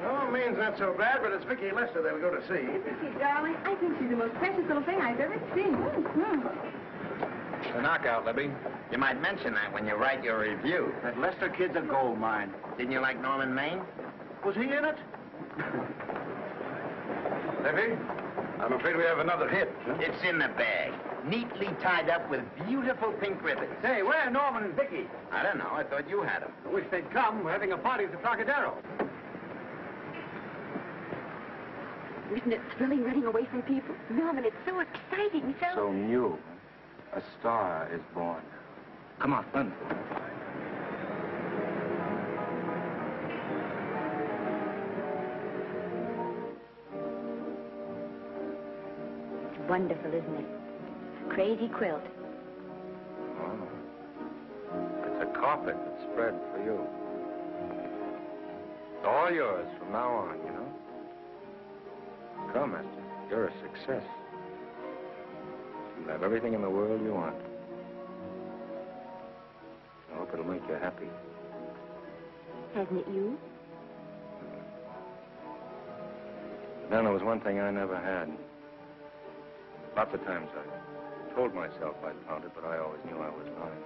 No, Maine's not so bad, but it's Vicki Lester they'll go to see. Vicky, darling, I think she's the most precious little thing I've ever seen. The knockout, Libby. You might mention that when you write your review. That Lester kid's a gold mine. Didn't you like Norman Maine? Was he in it? Libby, I'm afraid we have another hit. Huh? It's in the bag, neatly tied up with beautiful pink ribbons. Say, where are Norman and Vicki? I don't know. I thought you had them. I wish they'd come. We're having a party at the Trocadero. Isn't it thrilling running away from people? Norman, it's so exciting, So new. A star is born. Come on, run. It's wonderful, isn't it? Crazy quilt. Oh. It's a carpet that's spread for you. It's all yours from now on, you know? Come, Esther. You're a success. You'll have everything in the world you want. I hope it'll make you happy. Hasn't it you? Then there was one thing I never had. Lots of times I told myself I'd found it, but I always knew I was lying.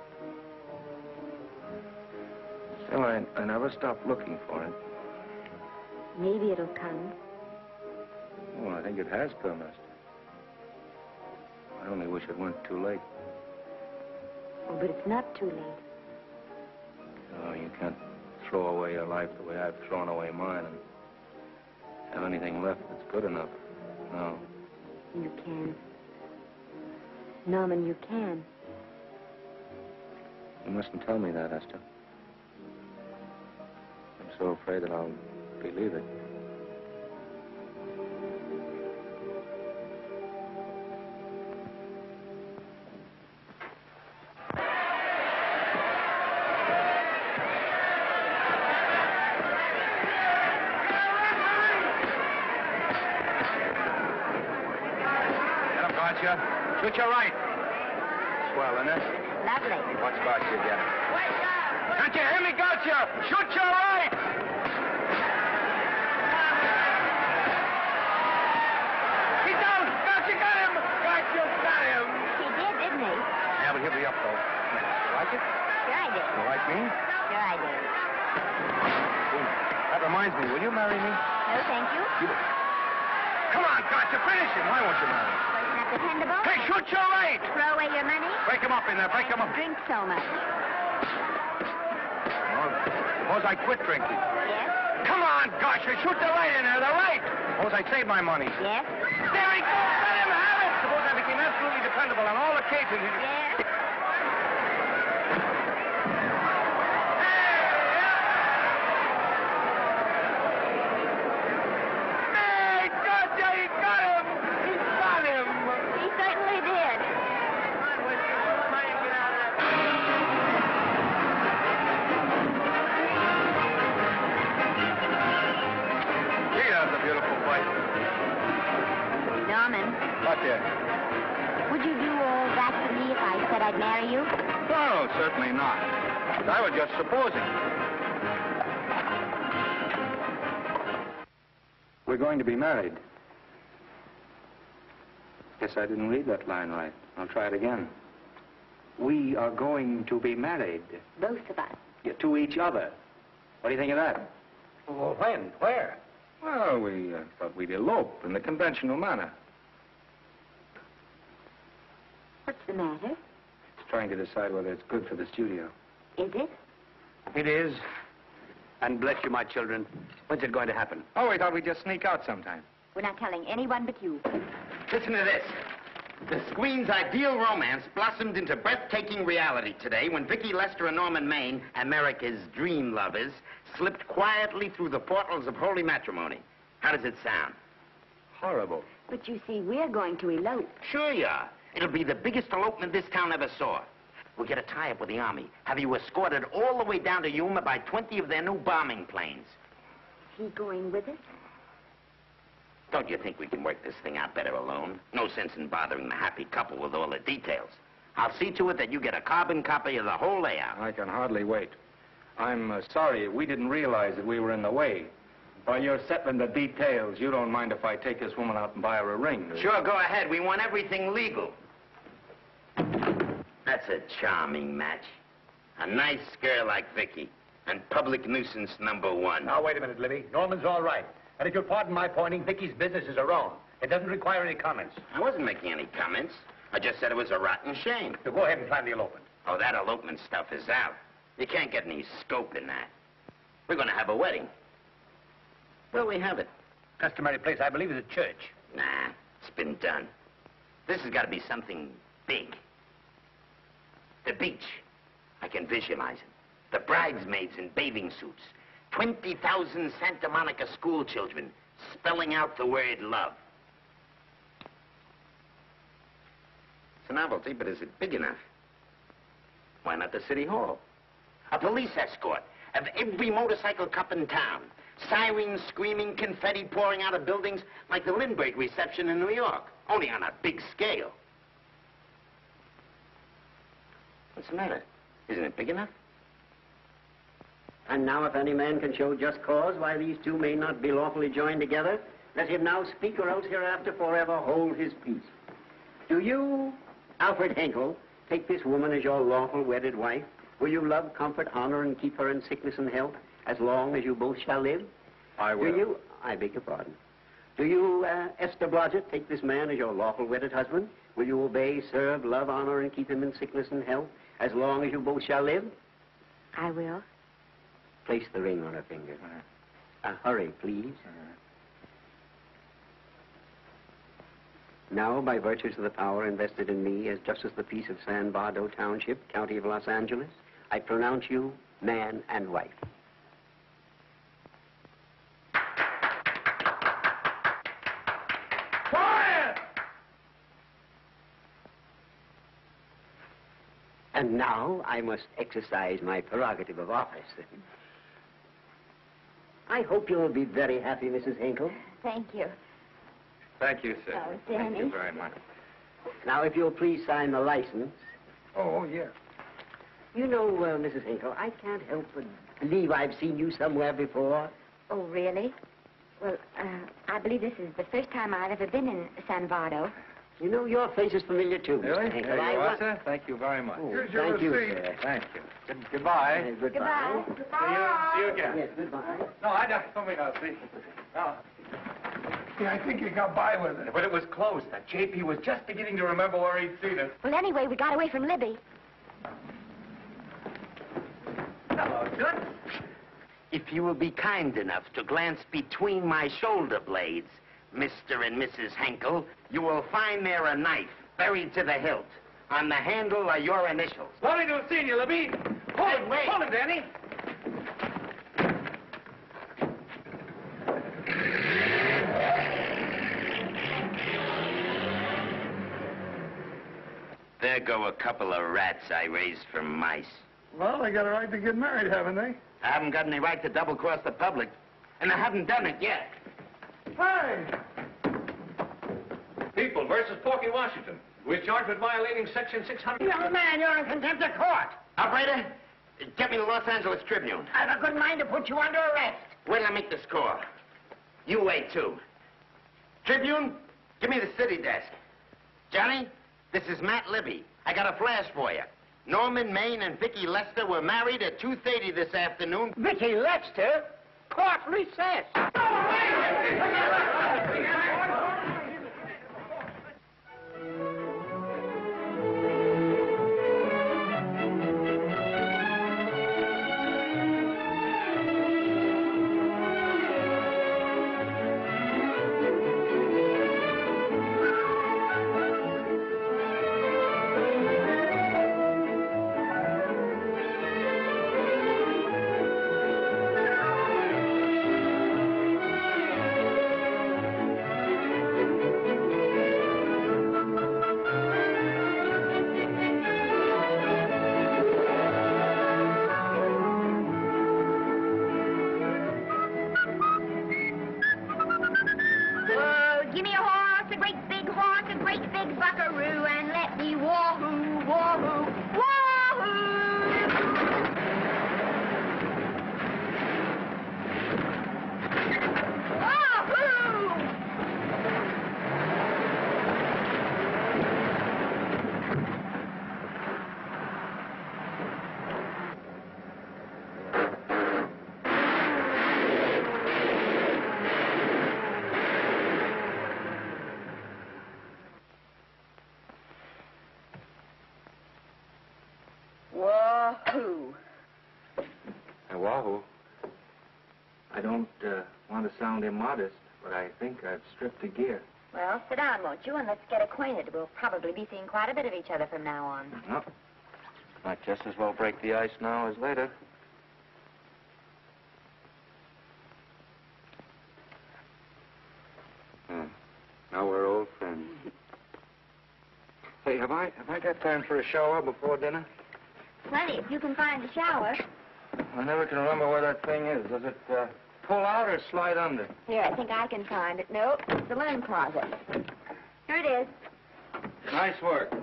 Still, I never stopped looking for it. Maybe it'll come. Well, I think it has come, Esther. I only wish it went too late. Oh, but it's not too late. Oh, you can't throw away your life the way I've thrown away mine and have anything left that's good enough. No. You can. Norman, you can. You mustn't tell me that, Esther. I'm so afraid that I'll believe it. Shoot your right. Swell, isn't it? Lovely. What's got you again? Can't you hear me, Gotcha? Shoot your right. He's down. Gotcha got him. Gotcha got him. He did, didn't he? Yeah, but he'll be up, though. You like it? Sure I did. You like me? Sure I did. That reminds me. Will you marry me? No, thank you. Come on, Gotcha. Finish him. Why won't you marry me? Wasn't that dependable? Hey, shoot your right. Throw away your money? Break him up in there. Break him up. Drink so much. Well, suppose I quit drinking. Yes? Come on, Gotcha. Shoot the right in there. The right. Suppose I save my money. Yes? There he goes. Let him have it. Suppose I became absolutely dependable on all occasions. Yes? He certainly did. Gee, that's a beautiful place. Norman, What, dear? would you do all that to me if I said I'd marry you? No, certainly not. I was just supposing. We're going to be married. Guess I didn't read that line right. I'll try it again. We are going to be married. Both of us. Yeah, to each other. What do you think of that? Well, when? Where? Well, we thought we'd elope in the conventional manner. What's the matter? It's trying to decide whether it's good for the studio. Is it? It is. And bless you, my children. When's it going to happen? Oh, we thought we'd just sneak out sometime. We're not telling anyone but you. Listen to this. The screen's ideal romance blossomed into breathtaking reality today when Vicki Lester and Norman Maine, America's dream lovers, slipped quietly through the portals of holy matrimony. How does it sound? Horrible. But you see, we're going to elope. Sure you are. It'll be the biggest elopement this town ever saw. We'll get a tie-up with the Army, have you escorted all the way down to Yuma by 20 of their new bombing planes. Is he going with us? Don't you think we can work this thing out better alone? No sense in bothering the happy couple with all the details. I'll see to it that you get a carbon copy of the whole layout. I can hardly wait. I'm sorry we didn't realize that we were in the way. While you're settling the details, you don't mind if I take this woman out and buy her a ring, do you? Sure, go ahead. We want everything legal. That's a charming match. A nice girl like Vicky. And public nuisance #1. Now, wait a minute, Libby. Norman's all right. And if you'll pardon my pointing, Vicky's business is her own. It doesn't require any comments. I wasn't making any comments. I just said it was a rotten shame. So go ahead and plan the elopement. Oh, that elopement stuff is out. You can't get any scope in that. We're going to have a wedding. Where'll we have it? Customary place, I believe, is a church. Nah, it's been done. This has got to be something big. The beach. I can visualize it. The bridesmaids in bathing suits. 20,000 Santa Monica school children spelling out the word love. It's a novelty, but is it big enough? Why not the city hall? A police escort of every motorcycle cop in town. Sirens screaming, confetti pouring out of buildings like the Lindbergh reception in New York, only on a big scale. What's the matter? Isn't it big enough? And now if any man can show just cause why these two may not be lawfully joined together, let him now speak or else hereafter forever hold his peace. Do you, Alfred Henkel, take this woman as your lawful wedded wife? Will you love, comfort, honor, and keep her in sickness and health as long as you both shall live? I will. Do you, I beg your pardon. Do you, Esther Blodgett, take this man as your lawful wedded husband? Will you obey, serve, love, honor, and keep him in sickness and health as long as you both shall live? I will. Place the ring on her finger. Hurry, please. Now, by virtues of the power invested in me as Justice of the Peace of San Bardo Township, County of Los Angeles, I pronounce you man and wife. Quiet! And now I must exercise my prerogative of office. I hope you'll be very happy, Mrs. Hinkle. Thank you. Thank you, sir. Oh, Thank Danny. you very much. Now, if you'll please sign the license. Oh, yeah. You know, Mrs. Hinkle, I can't help but believe I've seen you somewhere before. Oh, really? Well, I believe this is the first time I've ever been in San Bardo. You know, your face is familiar, too, Really? Mr. Hinkle. There you I are, sir. Thank you very much. Oh, Here's your thank you, receipt. sir. Thank you. Goodbye. Goodbye. See you again. Yes, goodbye. No, I don't mean I'll see. No. Yeah, I think you got by with it. But it was close. That JP was just beginning to remember where he'd seen us. Well, anyway, we got away from Libby. Hello, Toots. If you will be kind enough to glance between my shoulder blades, Mr. and Mrs. Henkel, you will find there a knife buried to the hilt. On the handle are your initials. Lovely to have seen you, Libby. Hold Hey, it, wait. hold it, Danny. There go a couple of rats I raised from mice. Well, they got a right to get married, haven't they? I haven't got any right to double-cross the public, and I haven't done it yet. Hey! People versus Porky Washington. We're charged with violating Section 600. Young man, you're in contempt of court. Operator, get me the Los Angeles Tribune. I've a good mind to put you under arrest. Wait till I make the score. You wait, too. Tribune, give me the city desk. Johnny, this is Matt Libby. I got a flash for you. Norman Maine and Vicky Lester were married at 2:30 this afternoon. Vicky Lester? Court recess. Wahoo. I don't want to sound immodest, but I think I've stripped a gear. Well, sit down, won't you, and let's get acquainted. We'll probably be seeing quite a bit of each other from now on. No. Might just as well break the ice now as later. Now we're old friends. Hey, have I got time for a shower before dinner? Plenty, if you can find a shower. I never can remember where that thing is. Does it pull out or slide under? Here, I think I can find it. No, it's the linen closet. Here it is. Nice work.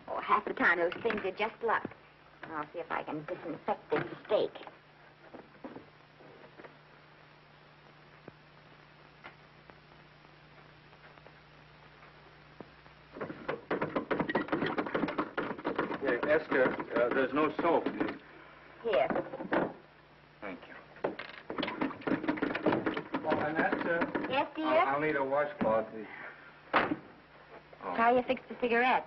Oh, half the time those things are just luck. I'll see if I can disinfect this steak. Yeah, Esther, there's no soap. Here. Thank you. Oh, and Esther. Yes, dear? I'll need a washcloth. Oh. How you fix the cigarette?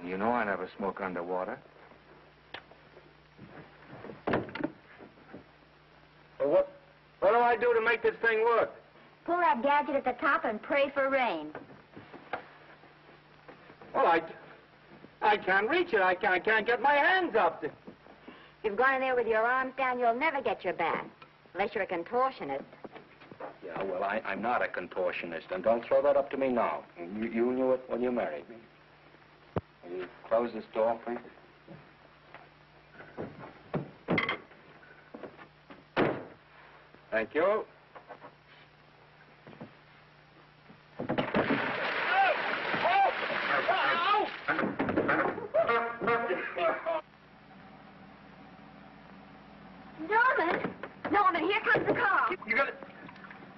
You know I never smoke underwater. Well, what do I do to make this thing work? Pull that gadget at the top and pray for rain. Well, I can't reach it. I can't get my hands up there. If you've gone in there with your arms down, you'll never get your bath. Unless you're a contortionist. Yeah, well, I'm not a contortionist, and don't throw that up to me now. You knew it when you married me. Will you close this door, please? Thank you. Norman, here comes the car. You got it?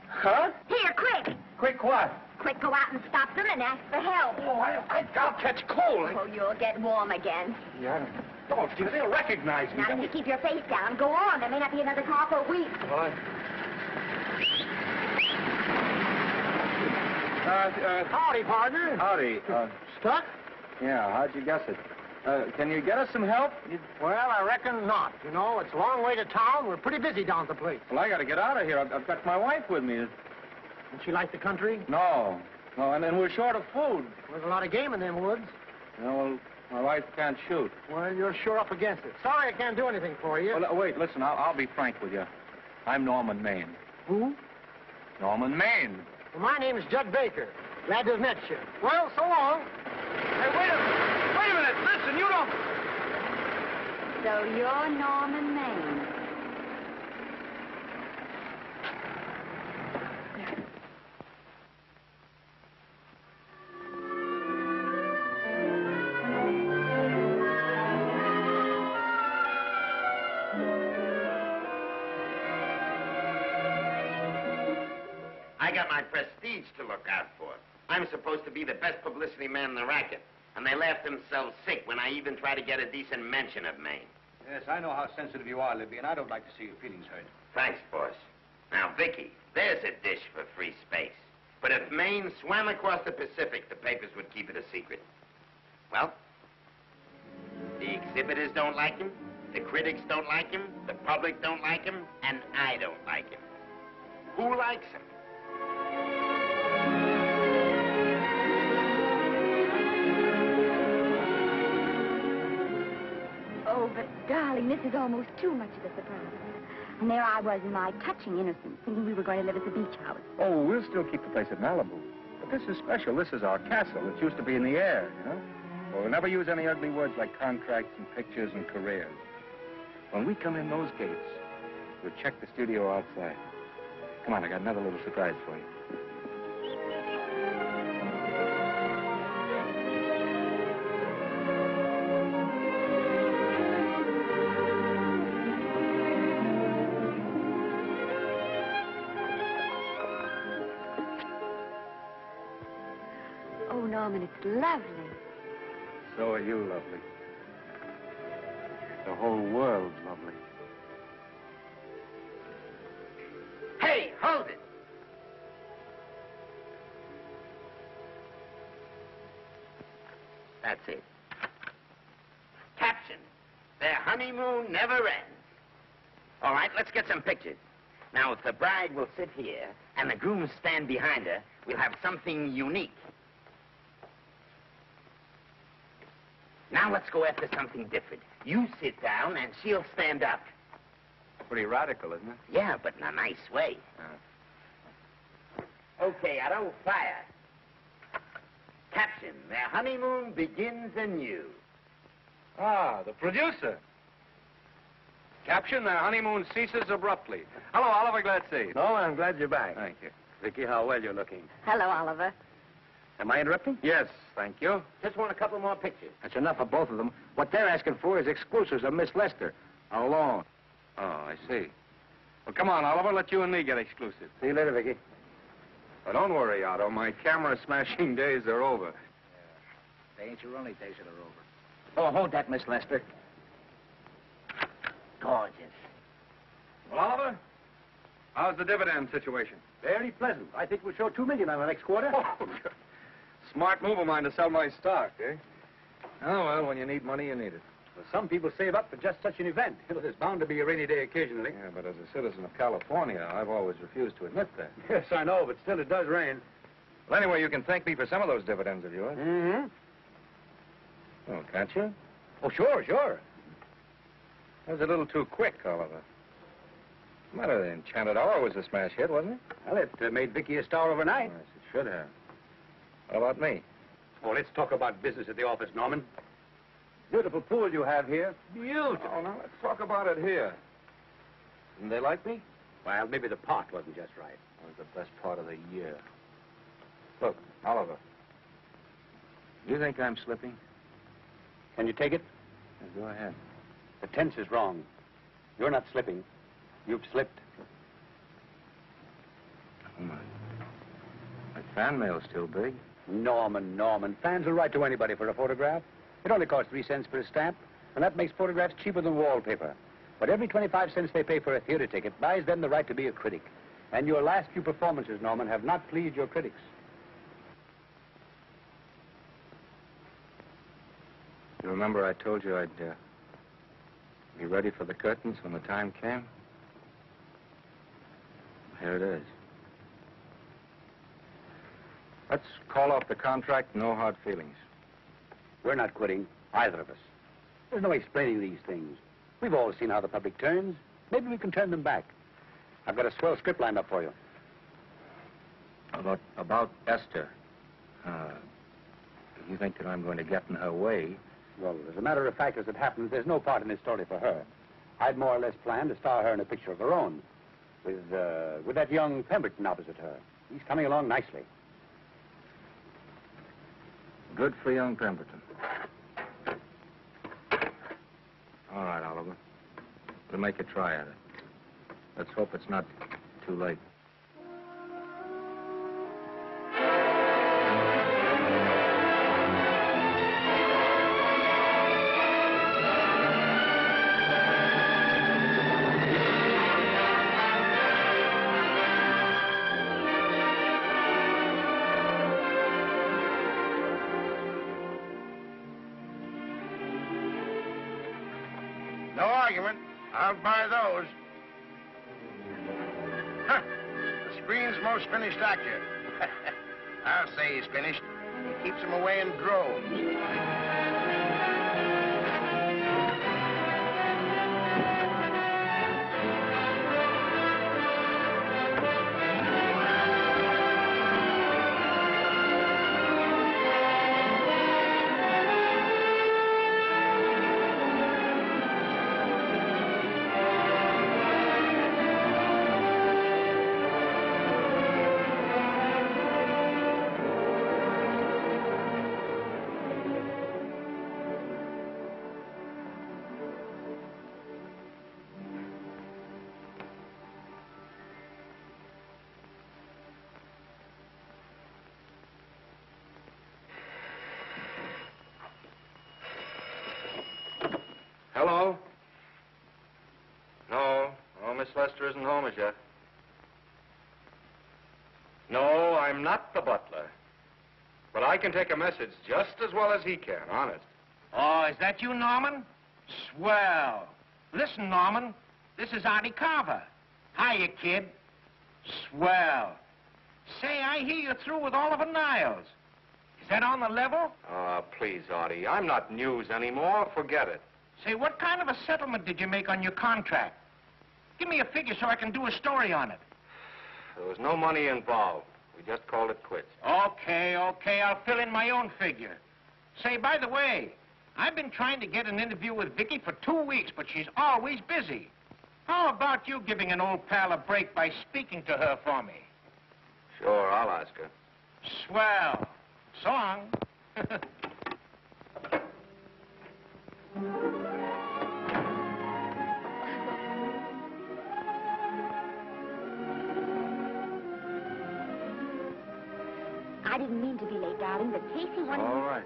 Huh? Here, quick. Quick what? Quick, go out and stop them and ask for help. Oh, I'll catch cold. Oh, you'll get warm again. Yeah. Don't, dear. They'll recognize me. Now, if you keep your face down, go on. There may not be another car for a week. Well, Howdy, partner. Howdy. Stuck? Yeah, how'd you guess it? Can you get us some help? Well, I reckon not. You know, it's a long way to town. We're pretty busy down at the place. Well, I got to get out of here. I've got my wife with me. Does she like the country? No. No, and then we're short of food. There's a lot of game in them woods. No, well, my wife can't shoot. Well, you're sure up against it. Sorry I can't do anything for you. Well, wait, listen, I'll be frank with you. I'm Norman Maine. Who? Norman Maine. Well, my name is Judd Baker. Glad to have met you. Well, so long. Hey, wait a minute. Listen, you don't... So you're Norman Maine. I got my prestige to look out for. I'm supposed to be the best publicity man in the racket. And they laugh themselves sick when I even try to get a decent mention of Maine. Yes, I know how sensitive you are, Libby, and I don't like to see your feelings hurt. Thanks, boss. Now, Vicky, there's a dish for free space. But if Maine swam across the Pacific, the papers would keep it a secret. Well, the exhibitors don't like him, the critics don't like him, the public don't like him, and I don't like him. Who likes him? Oh, but, darling, this is almost too much of a surprise. And there I was in my touching innocence, thinking we were going to live at the beach house. Oh, we'll still keep the place at Malibu. But this is special. This is our castle. It used to be in the air, you know? Well, we'll never use any ugly words like contracts and pictures and careers. When we come in those gates, we'll check the studio outside. Come on, I got another little surprise for you. Oh, Norman, it's lovely. So are you lovely. The whole world's lovely. Hey, hold it! That's it. Caption: Their honeymoon never ends. All right, let's get some pictures. Now, if the bride will sit here and the groom stand behind her, we'll have something unique. Now let's go after something different. You sit down and she'll stand up. Pretty radical, isn't it? Yeah, but in a nice way. Okay, Otto, fire. Caption, their honeymoon begins anew. Ah, the producer. Caption, their honeymoon ceases abruptly. Hello, Oliver, glad to see you. No, I'm glad you're back. Thank you. Vicky, how well you're looking. Hello, Oliver. Am I interrupting? Yes, thank you. Just want a couple more pictures. That's enough of both of them. What they're asking for is exclusives of Miss Lester. Alone. Oh, I see. Well, come on, Oliver, let you and me get exclusive. See you later, Vicky. Well, don't worry, Otto. My camera smashing days are over. They ain't your only days that are over. Oh, hold that, Miss Lester. Gorgeous. Well, Oliver, how's the dividend situation? Very pleasant. I think we'll show $2 million on the next quarter. Oh, smart move of mine to sell my stock, eh? Oh, well, when you need money, you need it. Well, some people save up for just such an event. You know, there's bound to be a rainy day occasionally. Yeah, but as a citizen of California, I've always refused to admit that. Yes, I know, but still it does rain. Well, anyway, you can thank me for some of those dividends of yours. Mm-hmm. Oh, can't you? Oh, sure. That was a little too quick, Oliver. What's the matter? The Enchanted Hour was a smash hit, wasn't it? Well, it made Vicky a star overnight. Yes, it should have. How about me? Oh, let's talk about business at the office, Norman. Beautiful pool you have here. Beautiful. Oh, now let's talk about it here. Didn't they like me? Well, maybe the pot wasn't just right. That was the best part of the year. Look, Oliver. You think I'm slipping? Can you take it? Yeah, go ahead. The tense is wrong. You're not slipping. You've slipped. Oh, my fan mail's still big. Norman. Fans will write to anybody for a photograph. It only costs 3 cents for a stamp, and that makes photographs cheaper than wallpaper. But every 25 cents they pay for a theater ticket buys them the right to be a critic. And your last few performances, Norman, have not pleased your critics. You remember I told you I'd be ready for the curtains when the time came? Here it is. Let's call off the contract, no hard feelings. We're not quitting, either of us. There's no explaining these things. We've all seen how the public turns. Maybe we can turn them back. I've got a swell script lined up for you. About Esther. You think that I'm going to get in her way? Well, as a matter of fact, as it happens, there's no part in this story for her. I'd more or less planned to star her in a picture of her own, with that young Pemberton opposite her. He's coming along nicely. Good for young Pemberton. All right, Oliver. We'll make a try at it. Let's hope it's not too late. No argument. I'll buy those. Huh. The screen's most finished actor. I'll say he's finished. He keeps them away in droves. Hello? No, Miss Lester isn't home as yet. No, I'm not the butler. But I can take a message just as well as he can, honest. Oh, is that you, Norman? Swell. Listen, Norman, This is Artie Carver. Hiya, kid. Swell. Say, I hear you're through with Oliver Niles. Is that on the level? Oh, please, Artie. I'm not news anymore. Forget it. Say, what kind of a settlement did you make on your contract? Give me a figure so I can do a story on it. There was no money involved. We just called it quits. Okay, I'll fill in my own figure. Say, by the way, I've been trying to get an interview with Vicky for 2 weeks, but she's always busy. How about you giving an old pal a break by speaking to her for me? Sure, I'll ask her. Swell. Song. I didn't mean to be late, darling, but Casey wanted... All right.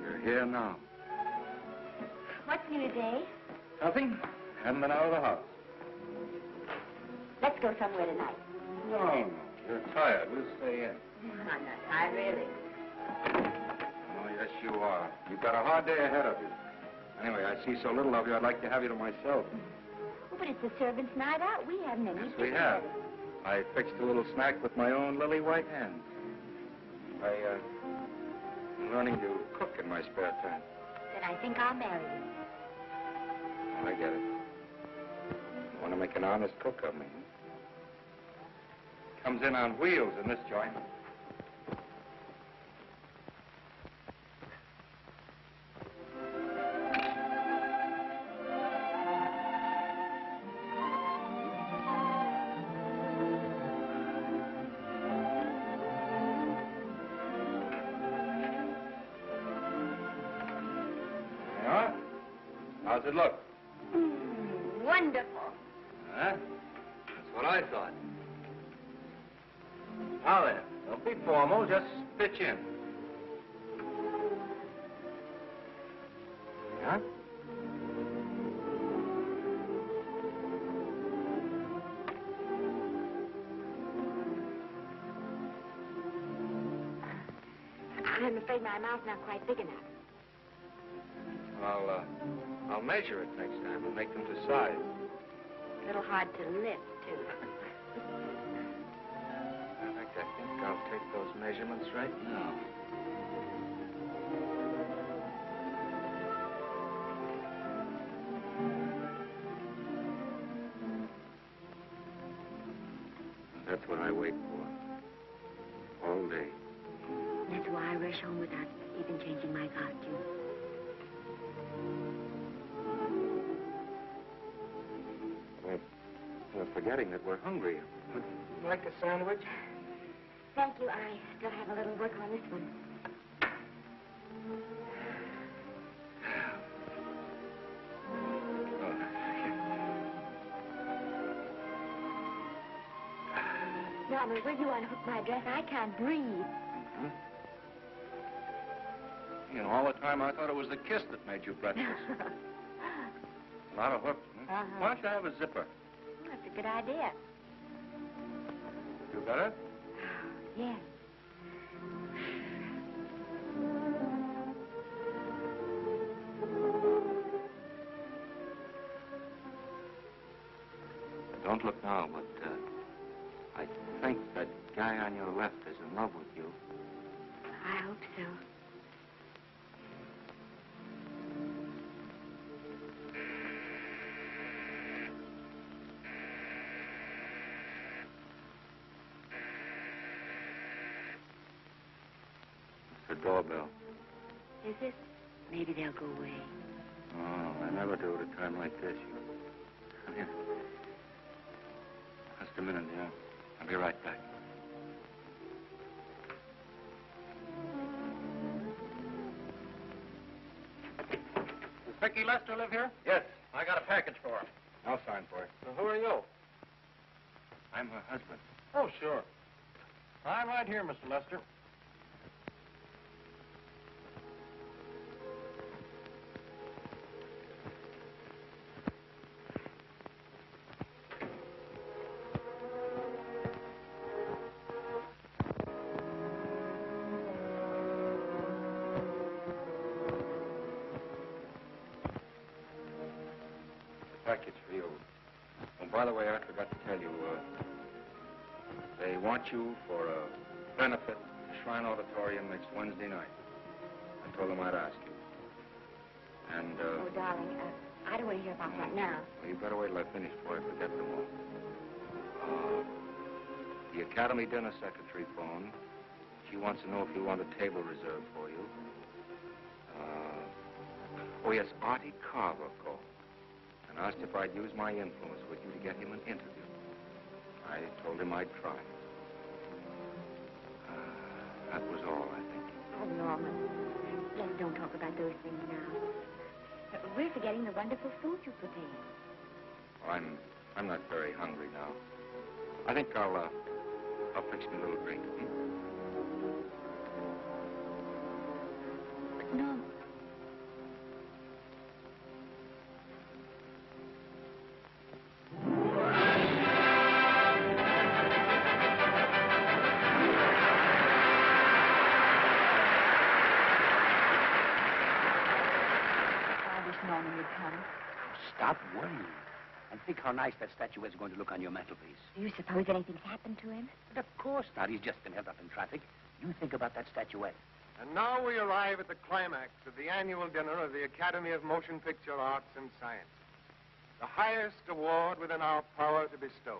You're here now. What's new today? Nothing. Haven't been out of the house. Let's go somewhere tonight. No. You're tired. We'll stay in. I'm not tired, really. Oh, yes, you are. You've got a hard day ahead of you. Anyway, I see so little of you, I'd like to have you to myself. Oh, but it's the servants' night out. We haven't any. Yes, we have. I fixed a little snack with my own lily white hands. I'm learning to cook in my spare time. Then I think I'll marry you. I get it. You want to make an honest cook of me, huh? Comes in on wheels in this joint. Yeah? How's it look? Wonderful. Huh? That's what I thought. Now then, don't be formal, just pitch in. Yeah? I'm afraid my mouth's not quite big enough. I'll measure it next time and make them to size. A little hard to lift, too. In fact, I think I'll take those measurements right now. That's what I wait for. All day. That's why I rush home without even changing my costume. We're forgetting that we're hungry. Would you like a sandwich? Thank you. I still have a little work on this one. Norman, will you unhook my dress? I can't breathe. Mm-hmm. You know, all the time I thought it was the kiss that made you breathless. A lot of hooks, huh? Why don't you have a zipper? That's a good idea. You better? Yes. Don't look now, but I think that guy on your left is in love with you. I hope so. The doorbell. Is it? Maybe they'll go away. Oh, I never do at a time like this. Come here. Just a minute, dear. I'll be right back. Does Vicky Lester live here? Yes. I got a package for her. I'll sign for it. Well, who are you? I'm her husband. Oh, sure. I'm right here, Mr. Lester. Package for you. By the way, I forgot to tell you, they want you for a benefit at Shrine Auditorium next Wednesday night. I told them I'd ask you. And, Oh, darling, I don't want to hear about that now. Well, you better wait till I finish before I forget them all. The Academy dinner secretary phoned. She wants to know if you want a table reserved for you. Oh, yes, Artie Carver called and asked if I'd use my influence with you to get him an interview. I told him I'd try. That was all, I think. Oh, Norman, let's don't talk about those things now. We're forgetting the wonderful food you prepared. Well, I'm not very hungry now. I think I'll fix me a little drink. But no. Norman would come. Stop worrying. And think how nice that statuette is going to look on your mantelpiece. Do you suppose anything's happened to him? But of course not. He's just been held up in traffic. You think about that statuette. And now we arrive at the climax of the annual dinner of the Academy of Motion Picture Arts and Sciences, the highest award within our power to bestow.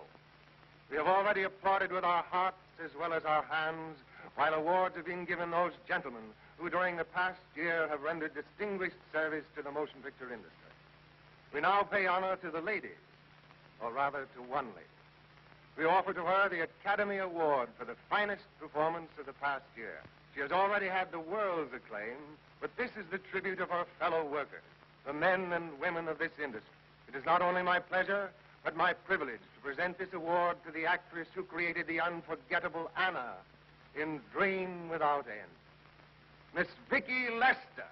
We have already applauded with our hearts as well as our hands, while awards have been given those gentlemen who during the past year have rendered distinguished service to the motion picture industry. We now pay honor to the lady, or rather to one lady. We offer to her the Academy Award for the finest performance of the past year. She has already had the world's acclaim, but this is the tribute of her fellow workers, the men and women of this industry. It is not only my pleasure, but my privilege to present this award to the actress who created the unforgettable Anna in Dream Without End, Miss Vicki Lester.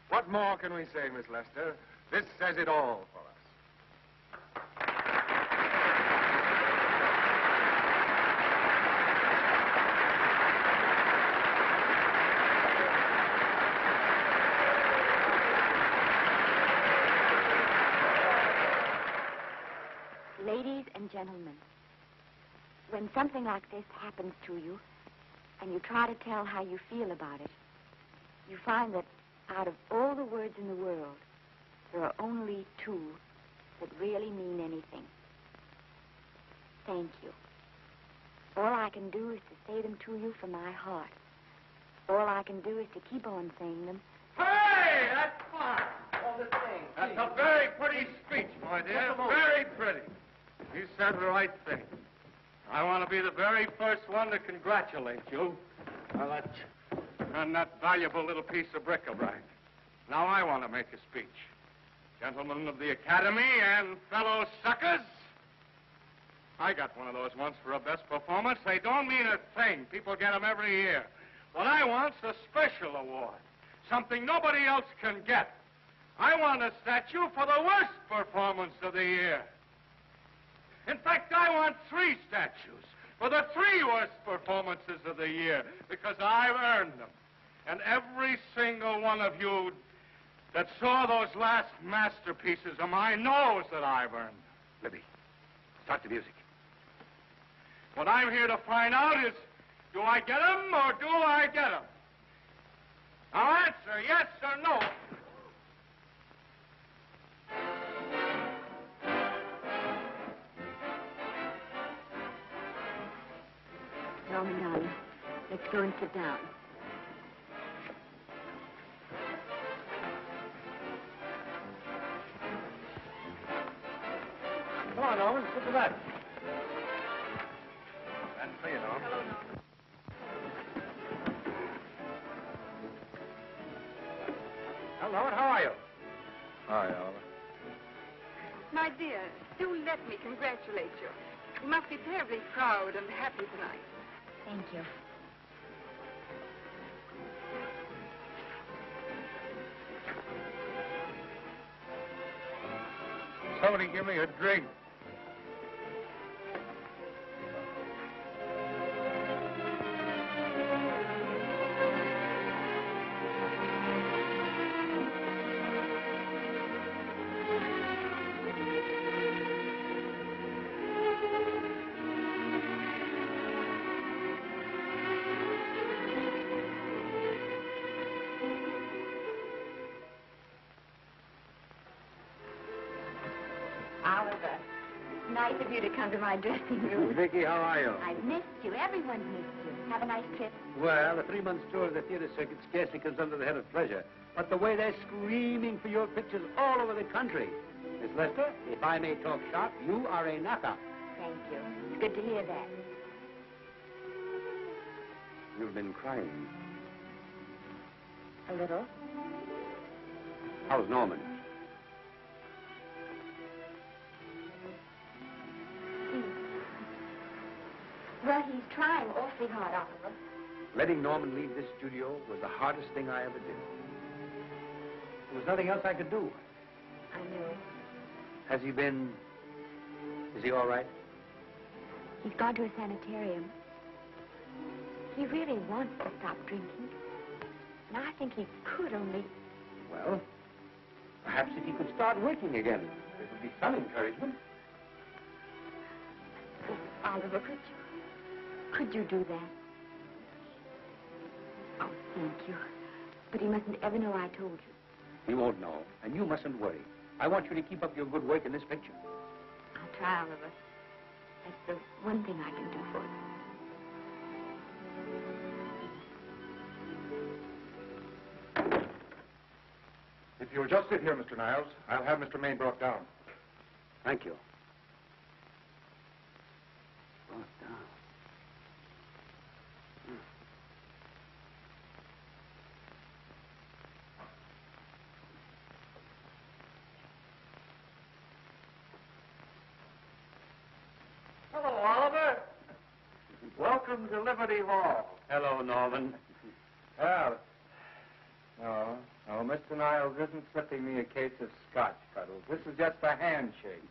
What more can we say, Miss Lester? This says it all for us. Ladies and gentlemen, when something like this happens to you, and you try to tell how you feel about it, you find that out of all the words in the world, there are only two that really mean anything. Thank you. All I can do is to say them to you from my heart. All I can do is to keep on saying them. Hey, that's fine. That's a very pretty speech, my dear. Very pretty. You said the right thing. I want to be the very first one to congratulate you on that valuable little piece of bric-a-brac. Now I want to make a speech. Gentlemen of the Academy and fellow suckers, I got one of those once for a best performance. They don't mean a thing. People get them every year. What I want's a special award, something nobody else can get. I want a statue for the worst performance of the year. In fact, I want 3 statues for the 3 worst performances of the year, because I've earned them. And every single one of you that saw those last masterpieces of mine knows that I've earned them. Libby, start the music. What I'm here to find out is, do I get them or do I get them? Now answer yes or no. Norman, darling, let's go and sit down. Come on, Norman, sit to that. And for you, Norman. Hello, Norman. Well, Norman, how are you? Hi, Oliver. My dear, do let me congratulate you. You must be terribly proud and happy tonight. Thank you. Somebody give me a drink. Oliver, it's nice of you to come to my dressing room. Vicky, how are you? I've missed you. Everyone's missed you. Have a nice trip. Well, a 3-month tour of the theater circuit scarcely comes under the head of pleasure. But the way they're screaming for your pictures all over the country. Miss Lester, if I may talk shop, you are a knockout. Thank you. It's good to hear that. You've been crying. A little. How's Norman? Well, he's trying awfully hard, Oliver. Letting Norman leave this studio was the hardest thing I ever did. There was nothing else I could do. I know. Has he been... Is he all right? He's gone to a sanitarium. He really wants to stop drinking. And I think he could only... Well, perhaps if he could start working again, there would be some encouragement. Oh, Oliver, could you do that? Oh, thank you. But he mustn't ever know I told you. He won't know, and you mustn't worry. I want you to keep up your good work in this picture. I'll try, Oliver. That's the one thing I can do for you. If you'll just sit here, Mr. Niles, I'll have Mr. Maine brought down. Thank you. Brought down. Hello, Oliver. Welcome to Liberty Hall. Hello, Norman. Well, no, Mr. Niles isn't slipping me a case of scotch, Cuddles. This is just a handshake.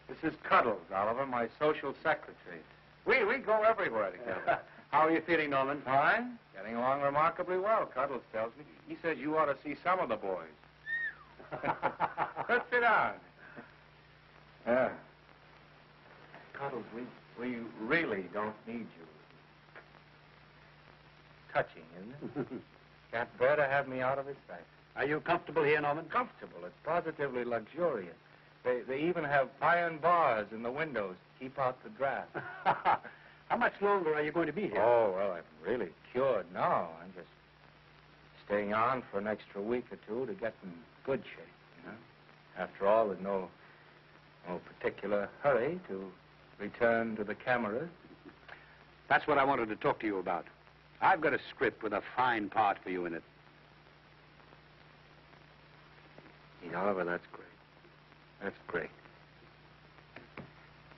This is Cuddles, Oliver, my social secretary. We go everywhere together. How are you feeling, Norman? Fine. Getting along remarkably well, Cuddles tells me. He says you ought to see some of the boys. Let's sit down. Yeah. Cuddles, we really don't need you. Touching, isn't it? Can't bear to have me out of his sight. Are you comfortable here, Norman? Comfortable. It's positively luxurious. They even have iron bars in the windows to keep out the draft. How much longer are you going to be here? Oh, well, I'm really cured now. I'm just staying on for an extra week or two to get in good shape, you know. After all, there's no particular hurry to return to the cameras. That's what I wanted to talk to you about. I've got a script with a fine part for you in it. Gee, Oliver, that's great. That's great.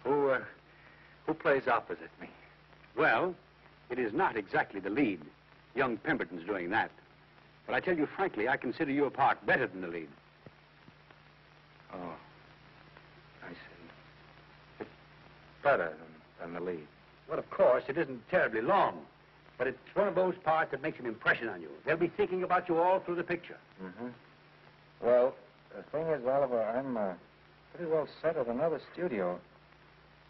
Who plays opposite me? Well, it is not exactly the lead. Young Pemberton's doing that. But I tell you frankly, I consider your part better than the lead. Oh, I see. It's better than the lead. Well, of course, it isn't terribly long. But it's one of those parts that makes an impression on you. They'll be thinking about you all through the picture. Mm-hmm. Well, the thing is, Oliver, I'm pretty well set at another studio.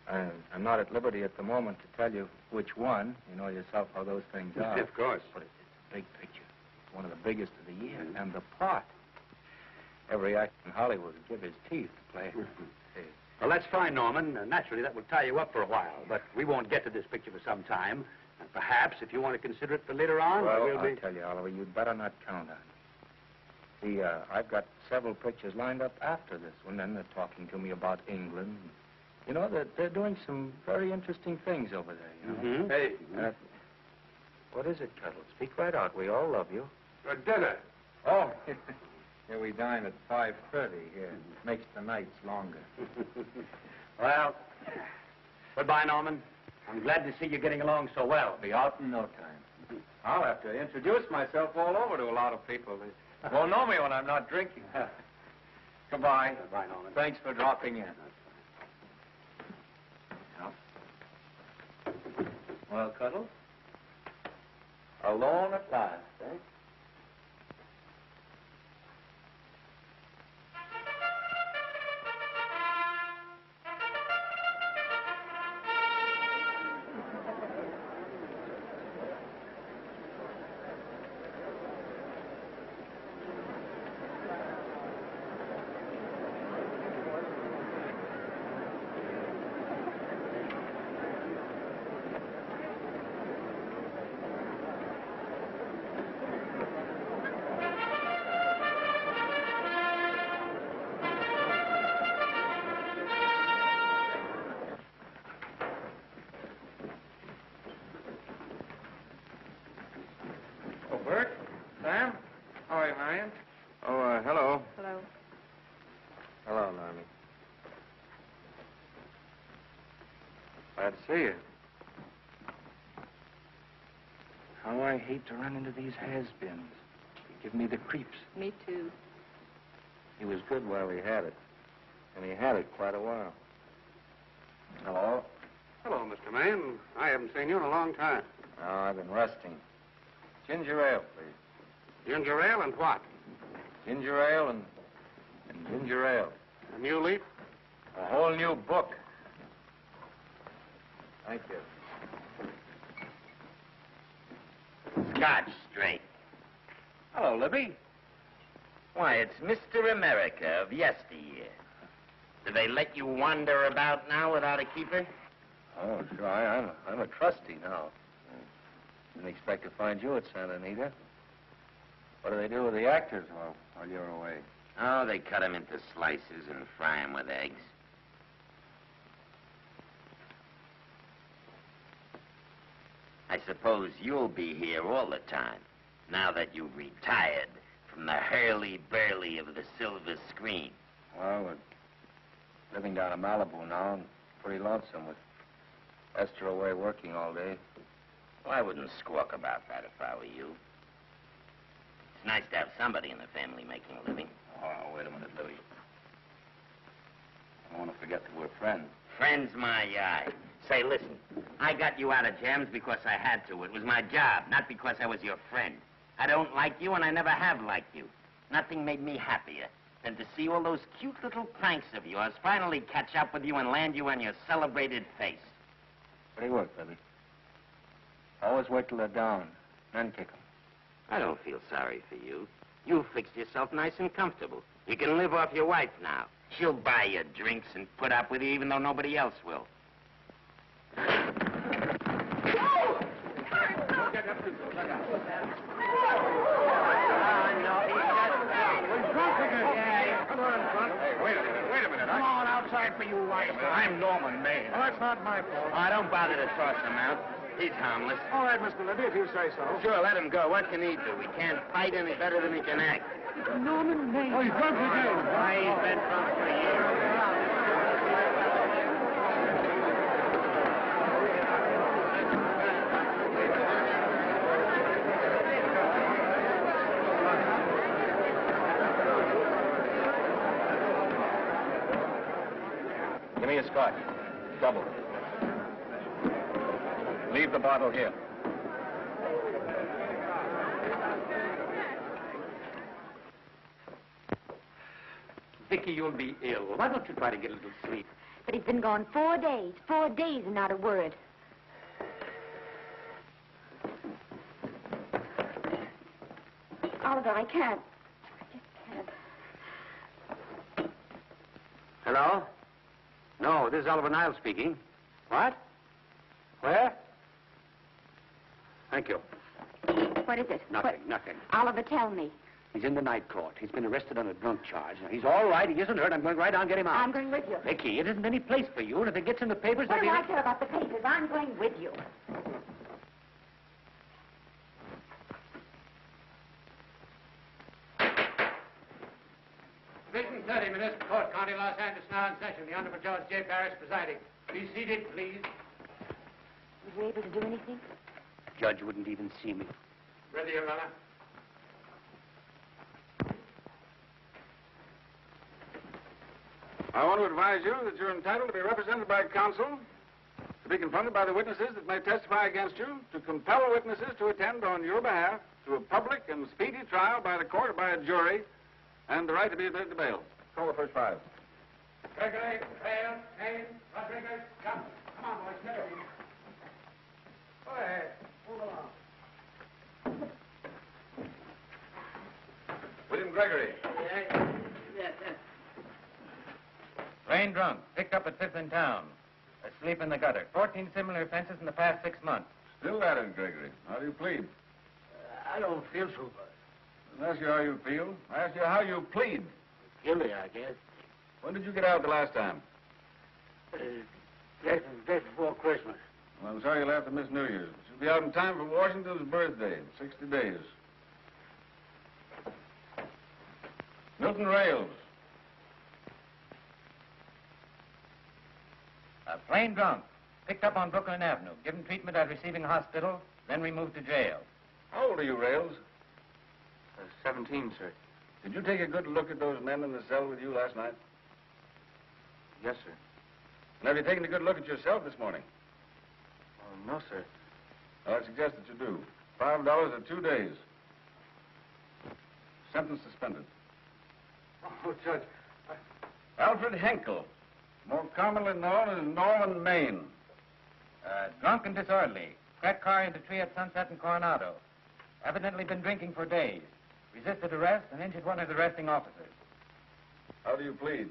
I'm not at liberty at the moment to tell you which one. You know yourself how those things are. Of course. But it's a big picture. It's one of the biggest of the year. And the part. Every actor in Hollywood would give his teeth to play. Well, that's fine, Norman. Naturally, that will tie you up for a while. But we won't get to this picture for some time. And perhaps, if you want to consider it for later on, well, I'll tell you, Oliver, you'd better not count on it. See, I've got several pictures lined up after this one, and they're talking to me about England. You know, they're doing some very interesting things over there, you know. Mm-hmm. Hey. What is it, Cuddles? Speak right out. We all love you. For dinner. Oh. Here we dine at 5:30 here. Makes the nights longer. Well, goodbye, Norman. I'm glad to see you getting along so well. Be out in no time. I'll have to introduce myself all over to a lot of people. They won't know me when I'm not drinking. Goodbye. Goodbye, Norman. Thanks for dropping in. Well, Cuddles? Alone at last, eh? Oh, Bert? Sam? How are you, Marion? Oh, hello. Hello. Hello, Normie. Glad to see you. How I hate to run into these has-beens. They give me the creeps. Me too. He was good while he had it. And he had it quite a while. Hello? Hello, Mr. Maine. I haven't seen you in a long time. Oh, I've been resting. Ginger ale, please. Ginger ale and what? Ginger ale and ginger ale. A new leaf? A whole new book. Thank you. Scotch straight. Hello, Libby. Why, it's Mr. America of yesteryear. Do they let you wander about now without a keeper? Oh, sure. I'm a trustee now. Didn't expect to find you at Santa Anita. What do they do with the actors while you're away? Oh, they cut them into slices and fry them with eggs. I suppose you'll be here all the time, now that you've retired from the hurly-burly of the silver screen. Well, we're living down in Malibu now and pretty lonesome with Esther away working all day. Well, I wouldn't squawk about that if I were you. It's nice to have somebody in the family making a living. Oh, wait a minute, Louie. I don't want to forget that we're friends. Friends, my eye. Say, listen, I got you out of jams because I had to. It was my job, not because I was your friend. I don't like you, and I never have liked you. Nothing made me happier than to see all those cute little pranks of yours finally catch up with you and land you on your celebrated face. Pretty work, Libby. Always wait till they're down, then kick 'em. I don't feel sorry for you. You fixed yourself nice and comfortable. You can live off your wife now. She'll buy you drinks and put up with you even though nobody else will. Wait a minute. Come on outside for you white. I'm Norman Maine. Oh, that's not my fault. Oh, don't bother to toss him out. He's harmless. All right, Mr. Libby, if you say so. Sure, let him go. What can he do? He can't fight any better than he can act. Norman Maine. Oh, he's drunk again. Why, he's been drunk for years. Give me a scotch. Double. Leave the bottle here. Vicky, you'll be ill. Why don't you try to get a little sleep? But he's been gone 4 days. 4 days and not a word. Oliver, I can't. I just can't. Hello? No, this is Oliver Niles speaking. What? Where? Thank you. What is it? Nothing. Oliver, tell me. He's in the night court. He's been arrested on a drunk charge. Now, he's all right. He isn't hurt. I'm going right down and get him out. I'm going with you. Vicky, it isn't any place for you, and if it gets in the papers... What do I care about the papers? I'm going with you. Division 30, Municipal Court, County Los Angeles, now in session. The Honorable George J. Parrish presiding. Be seated, please. Were you able to do anything? Judge wouldn't even see me. Ready, Your Honor. I want to advise you that you're entitled to be represented by counsel, to be confronted by the witnesses that may testify against you, to compel witnesses to attend on your behalf to a public and speedy trial by the court or by a jury, and the right to be admitted to bail. Call the first five. Gregory, Hale, Haynes, Rodriguez, come. Come on, boys, get over here. Go ahead. Move along. William Gregory. Rain drunk, picked up at 5th in town. Asleep in the gutter. 14 similar offenses in the past 6 months. Still at it, Gregory. How do you plead? I don't feel so bad. I didn't ask you how you feel. I asked you how you plead. Guilty, I guess. When did you get out the last time? Just before Christmas. Well, I'm sorry you'll have to miss New Year's. You'll be out in time for Washington's birthday, 60 days. Milton Rails. Plain drunk, picked up on Brooklyn Avenue, given treatment at receiving hospital, then removed to jail. How old are you, Rails? 17, sir. Did you take a good look at those men in the cell with you last night? Yes, sir. And have you taken a good look at yourself this morning? No, sir. Well, I suggest that you do. $5 or 2 days. Sentence suspended. Oh, Judge. Alfred Henkel, more commonly known as Norman Maine. Drunk and disorderly. Cracked car into tree at Sunset and Coronado. Evidently been drinking for days. Resisted arrest and injured one of the arresting officers. How do you plead?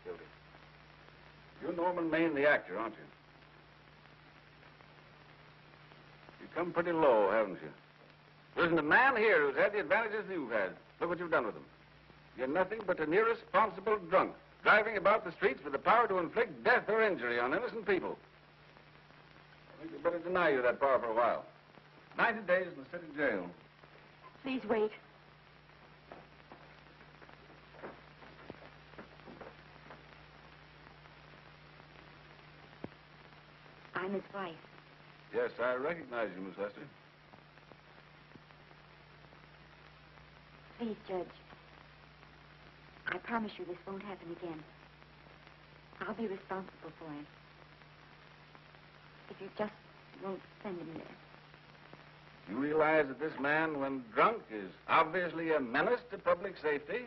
Guilty. You're Norman Maine, the actor, aren't you? You've come pretty low, haven't you? There isn't a man here who's had the advantages you've had. Look what you've done with them. You're nothing but an irresponsible drunk, driving about the streets with the power to inflict death or injury on innocent people. I think we'd better deny you that power for a while. 90 days in the city jail. Please wait. I'm his wife. Yes, I recognize you, Miss Lester. Please, Judge. I promise you this won't happen again. I'll be responsible for him. If you just won't send him there. You realize that this man, when drunk, is obviously a menace to public safety?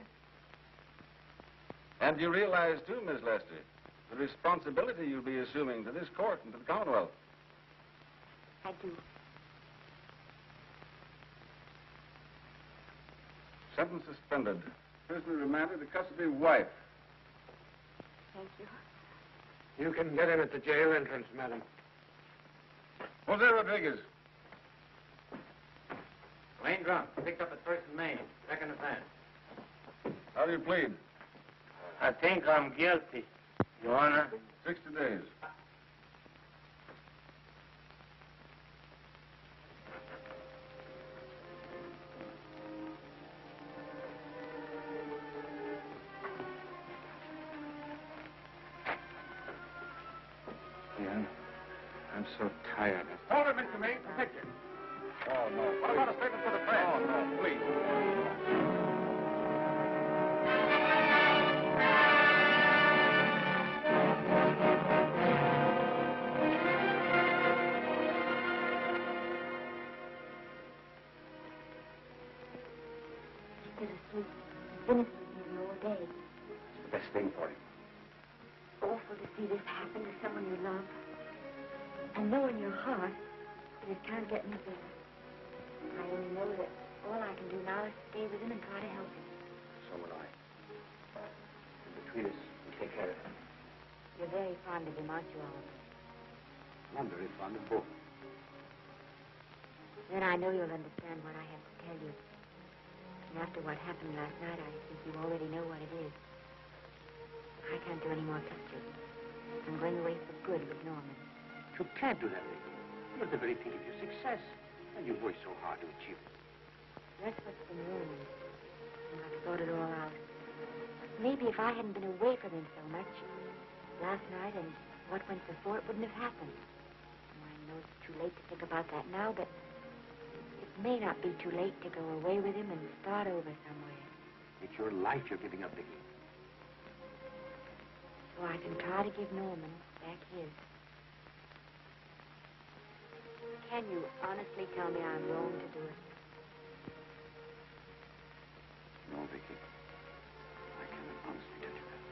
And you realize, too, Miss Lester, the responsibility you'll be assuming to this court and to the Commonwealth. I do. Sentence suspended. Prisoner remanded to custody wife. Thank you. You can get in at the jail entrance, madam. Jose Rodriguez. Plain drunk, picked up at 1st and Main. Second offense. How do you plead? I think I'm guilty, Your Honor. 60 days. Yeah, I'm so tired. Hold it, Mr. Maine. A picture. Oh, no. What about a statement for the press? Oh, no, please. He's asleep. Been asleep nearly all day. It's the best thing for him. Awful to see this happen to someone you love. And know in your heart that it can't get any better. I only know that all I can do now is stay with him and try to help him. So will I. And between us, we'll take care of him. You're very fond of him, aren't you, Oliver? I'm very fond of both. Then I know you'll understand what I have to tell you. And after what happened last night, I think you already know what it is. I can't do any more pictures. I'm going away for good with Norman. You can't do that, Vicky. You're the very thing of your success. And you've worked so hard to achieve it. That's what's been ruining me. And I've thought it all out. Maybe if I hadn't been away from him so much, last night and what went before, it wouldn't have happened. I know it's too late to think about that now, but it may not be too late to go away with him and start over somewhere. It's your life you're giving up, Vicky. so I can try to give Norman back his. Can you honestly tell me I'm wrong to do it? No, Vicky. I cannot honestly tell you that.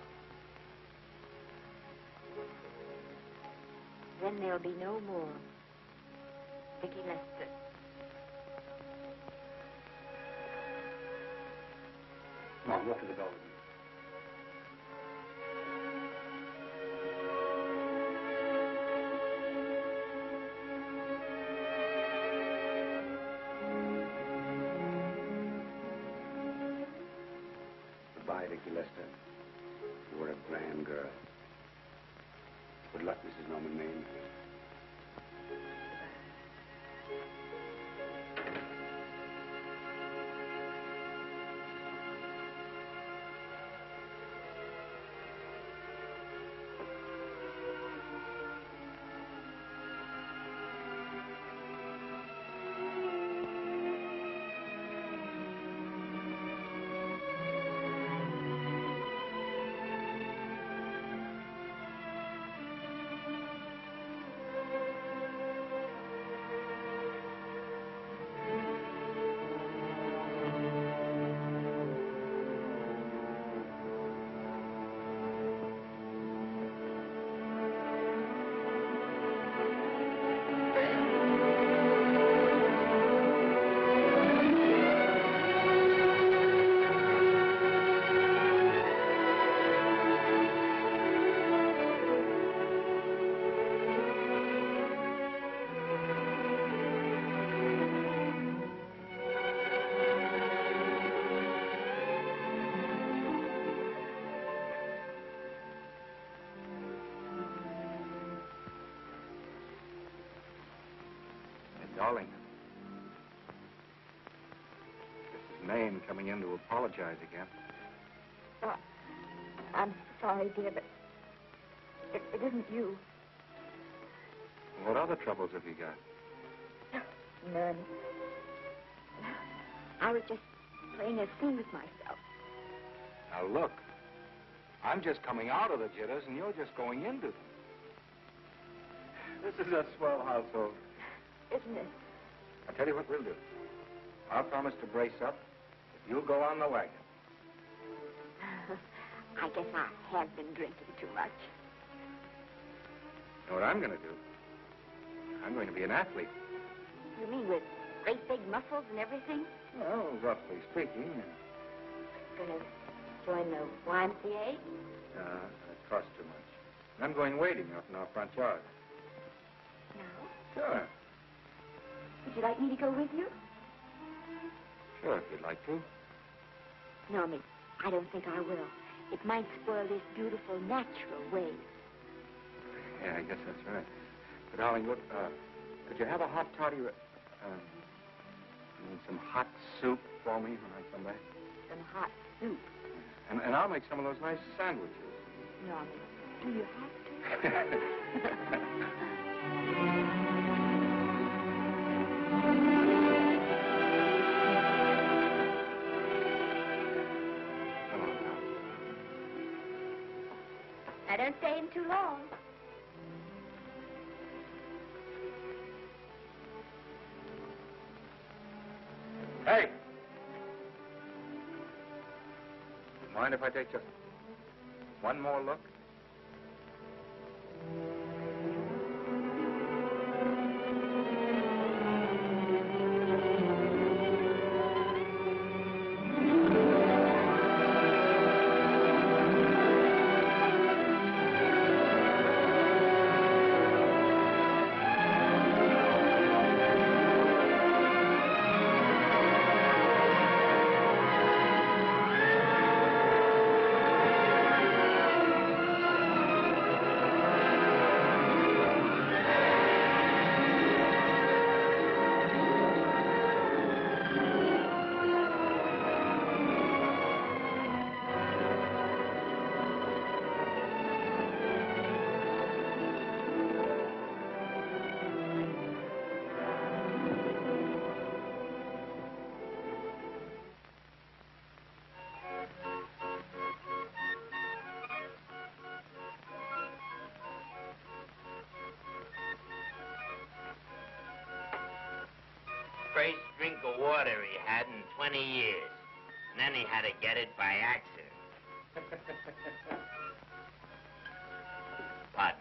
Then there'll be no more Vicky Lester. No, what is it all? Goodbye, Vicky Lester. You were a grand girl. Good luck, Mrs. Norman Maine. Darling, Mrs. Maine coming in to apologize again. Oh, I'm sorry, dear, but it isn't you. What other troubles have you got? None. I was just playing a scene with myself. Now, look. I'm just coming out of the jitters, and you're just going into them. This is a swell household. Isn't it? I'll tell you what we'll do. I'll promise to brace up if you'll go on the wagon. I guess I have been drinking too much. You know what I'm going to do? I'm going to be an athlete. You mean with great big muscles and everything? Well, roughly speaking. Gonna join the YMCA? It costs too much. I'm going wading up in our front yard. No? Sure. Would you like me to go with you? Sure, if you'd like to. No, Miss, I don't think I will. It might spoil this beautiful, natural wave. Yeah, I guess that's right. But, darling, what, could you have a hot toddy, some hot soup for me when I come back? Some hot soup? And I'll make some of those nice sandwiches. No, Miss, do you have to? I don't stay in too long. Hey! Mind if I take just one more look? drink of water he had in 20 years. And then he had to get it by accident. Pardon.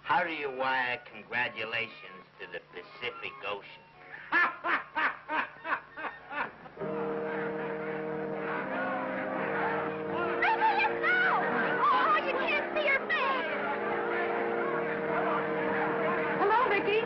How do you wire congratulations to the Pacific Ocean? Hello, Vicky.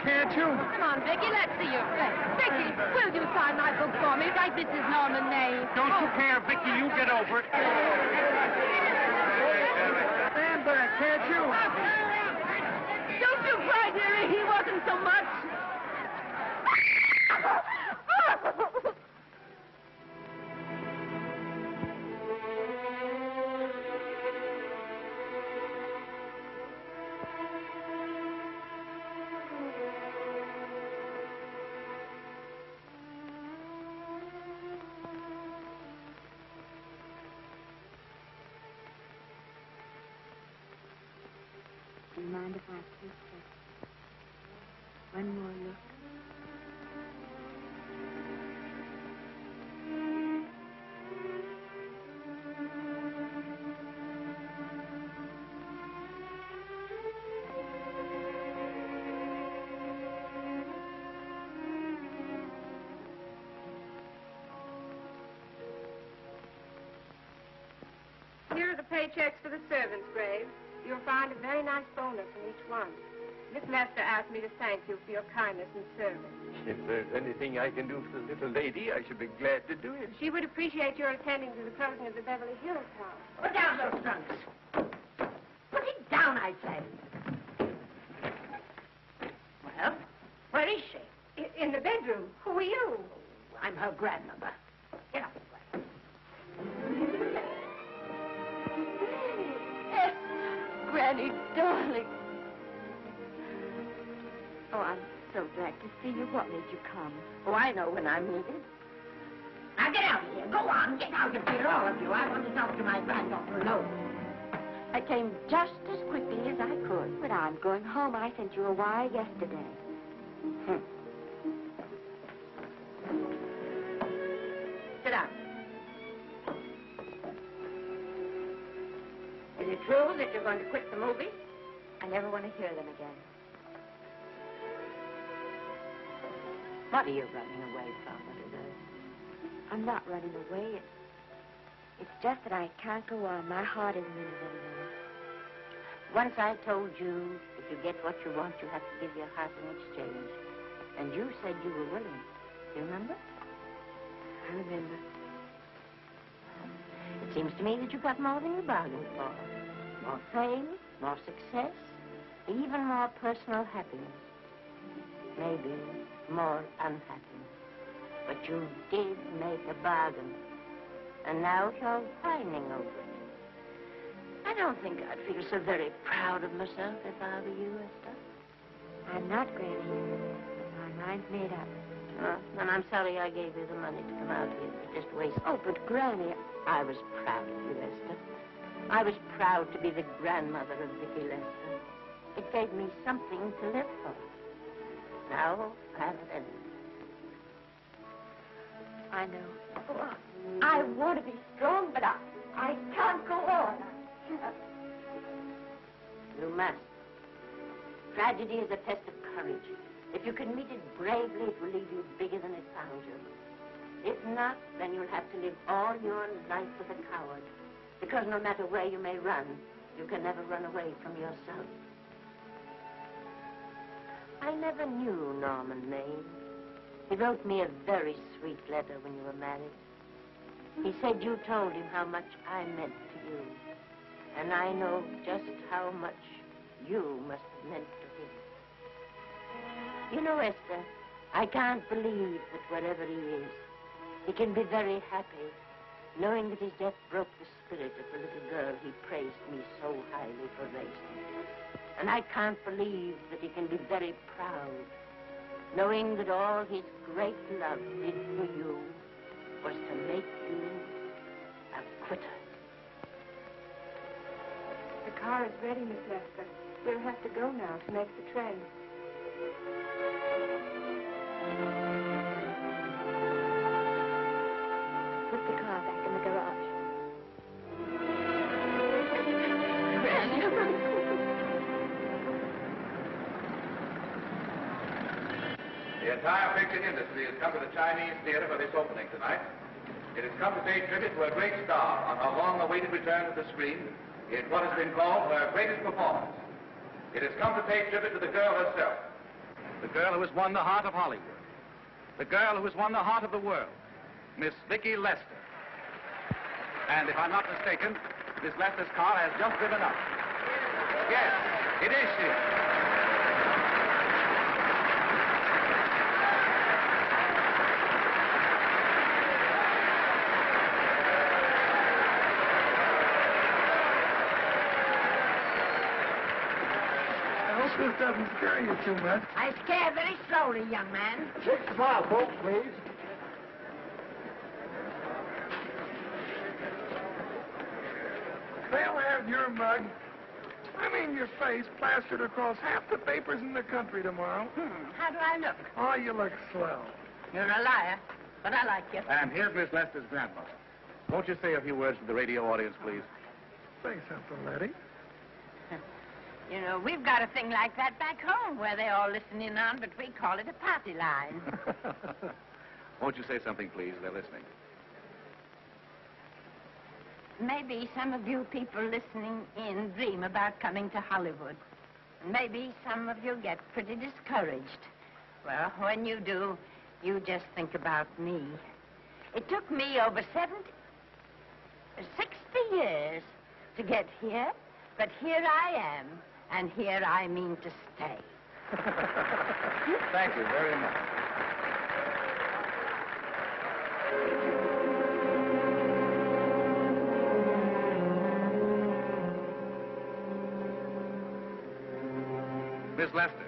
Can't you? Come on, Vicky, let's see your face. Vicky, will you sign my book for me? Write Mrs. Norman May. Don't you care, Vicky? You get over it. Stand back, can't you? Don't you cry, dearie. He wasn't so much. Do you mind if I take just one more look? Here are the paychecks for the servants, Graves. You'll find a very nice bonus in each one. Miss Lester asked me to thank you for your kindness and service. If there's anything I can do for the little lady, I should be glad to do it. She would appreciate your attending to the closing of the Beverly Hills house. Put down those trunks. Put it down, I say. Well, where is she? In the bedroom. Who are you? I'm her grandmother. Get up. Granny, darling. Oh, I'm so glad to see you. What made you come? Oh, I know when I'm needed. Now get out of here. Go on. Get out of here, all of you. I want to talk to my granddaughter alone. I came just as quickly as I could. But I'm going home. I sent you a wire yesterday. Sit down. Is it true that you're going to quit the movie? I never want to hear them again. What are you running away from, Elizabeth? I'm not running away. It's just that I can't go on. My heart isn't in it anymore. Once I told you if you get what you want, you have to give your heart in exchange. And you said you were willing. Do you remember? I remember. It seems to me that you got more than you bargained for. More fame, more success, even more personal happiness. Maybe more unhappiness. But you did make a bargain. And now you're whining over it. I don't think I'd feel so very proud of myself if I were you, Esther. I'm not, Granny. My mind's made up. Well, then I'm sorry I gave you the money to come out here. You just wasted. Oh, but Granny, I was proud of you, Esther. I was proud to be the grandmother of Vicky Lester. It gave me something to live for. Now I've ended. I know. Oh, I want to be strong, but I can't go on. You must. Tragedy is a test of courage. If you can meet it bravely, it will leave you bigger than it found you. If not, then you'll have to live all your life with a coward. Because no matter where you may run, you can never run away from yourself. I never knew Norman Maine. He wrote me a very sweet letter when you were married. He said you told him how much I meant to you. And I know just how much you must have meant to him. You know, Esther, I can't believe that wherever he is, he can be very happy, knowing that his death broke the spirit of the little girl he praised me so highly for raising. And I can't believe that he can be very proud, knowing that all his great love did for you was to make you a quitter. The car is ready, Miss Lester. We'll have to go now to make the train. Put the car back in the garage. The entire picture industry has come to the Chinese Theater for this opening tonight. It has come to pay tribute to a great star on her long-awaited return to the screen in what has been called her greatest performance. It has come to pay tribute to the girl herself. The girl who has won the heart of Hollywood. The girl who has won the heart of the world. Miss Vicki Lester. And if I'm not mistaken, Miss Lester's car has just driven up. Yes, it is she. I hope this doesn't scare you too much. I scare very slowly, young man. 6 o'clock, folks, please. They'll have your mug, I mean your face, plastered across half the papers in the country tomorrow. How do I look? Oh, you look swell. You're a liar, but I like you. And here's Miss Lester's grandmother. Won't you say a few words to the radio audience, please? Say something, Letty. You know, we've got a thing like that back home where they all listen in on, but we call it a party line. Won't you say something, please? They're listening. Maybe some of you people listening in dream about coming to Hollywood. Maybe some of you get pretty discouraged. Well, when you do, you just think about me. It took me over 60 years to get here, but here I am, and here I mean to stay. Thank you very much. Miss Lester.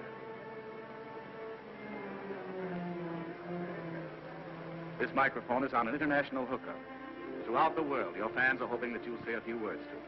This microphone is on an international hookup. Throughout the world, your fans are hoping that you'll say a few words to them.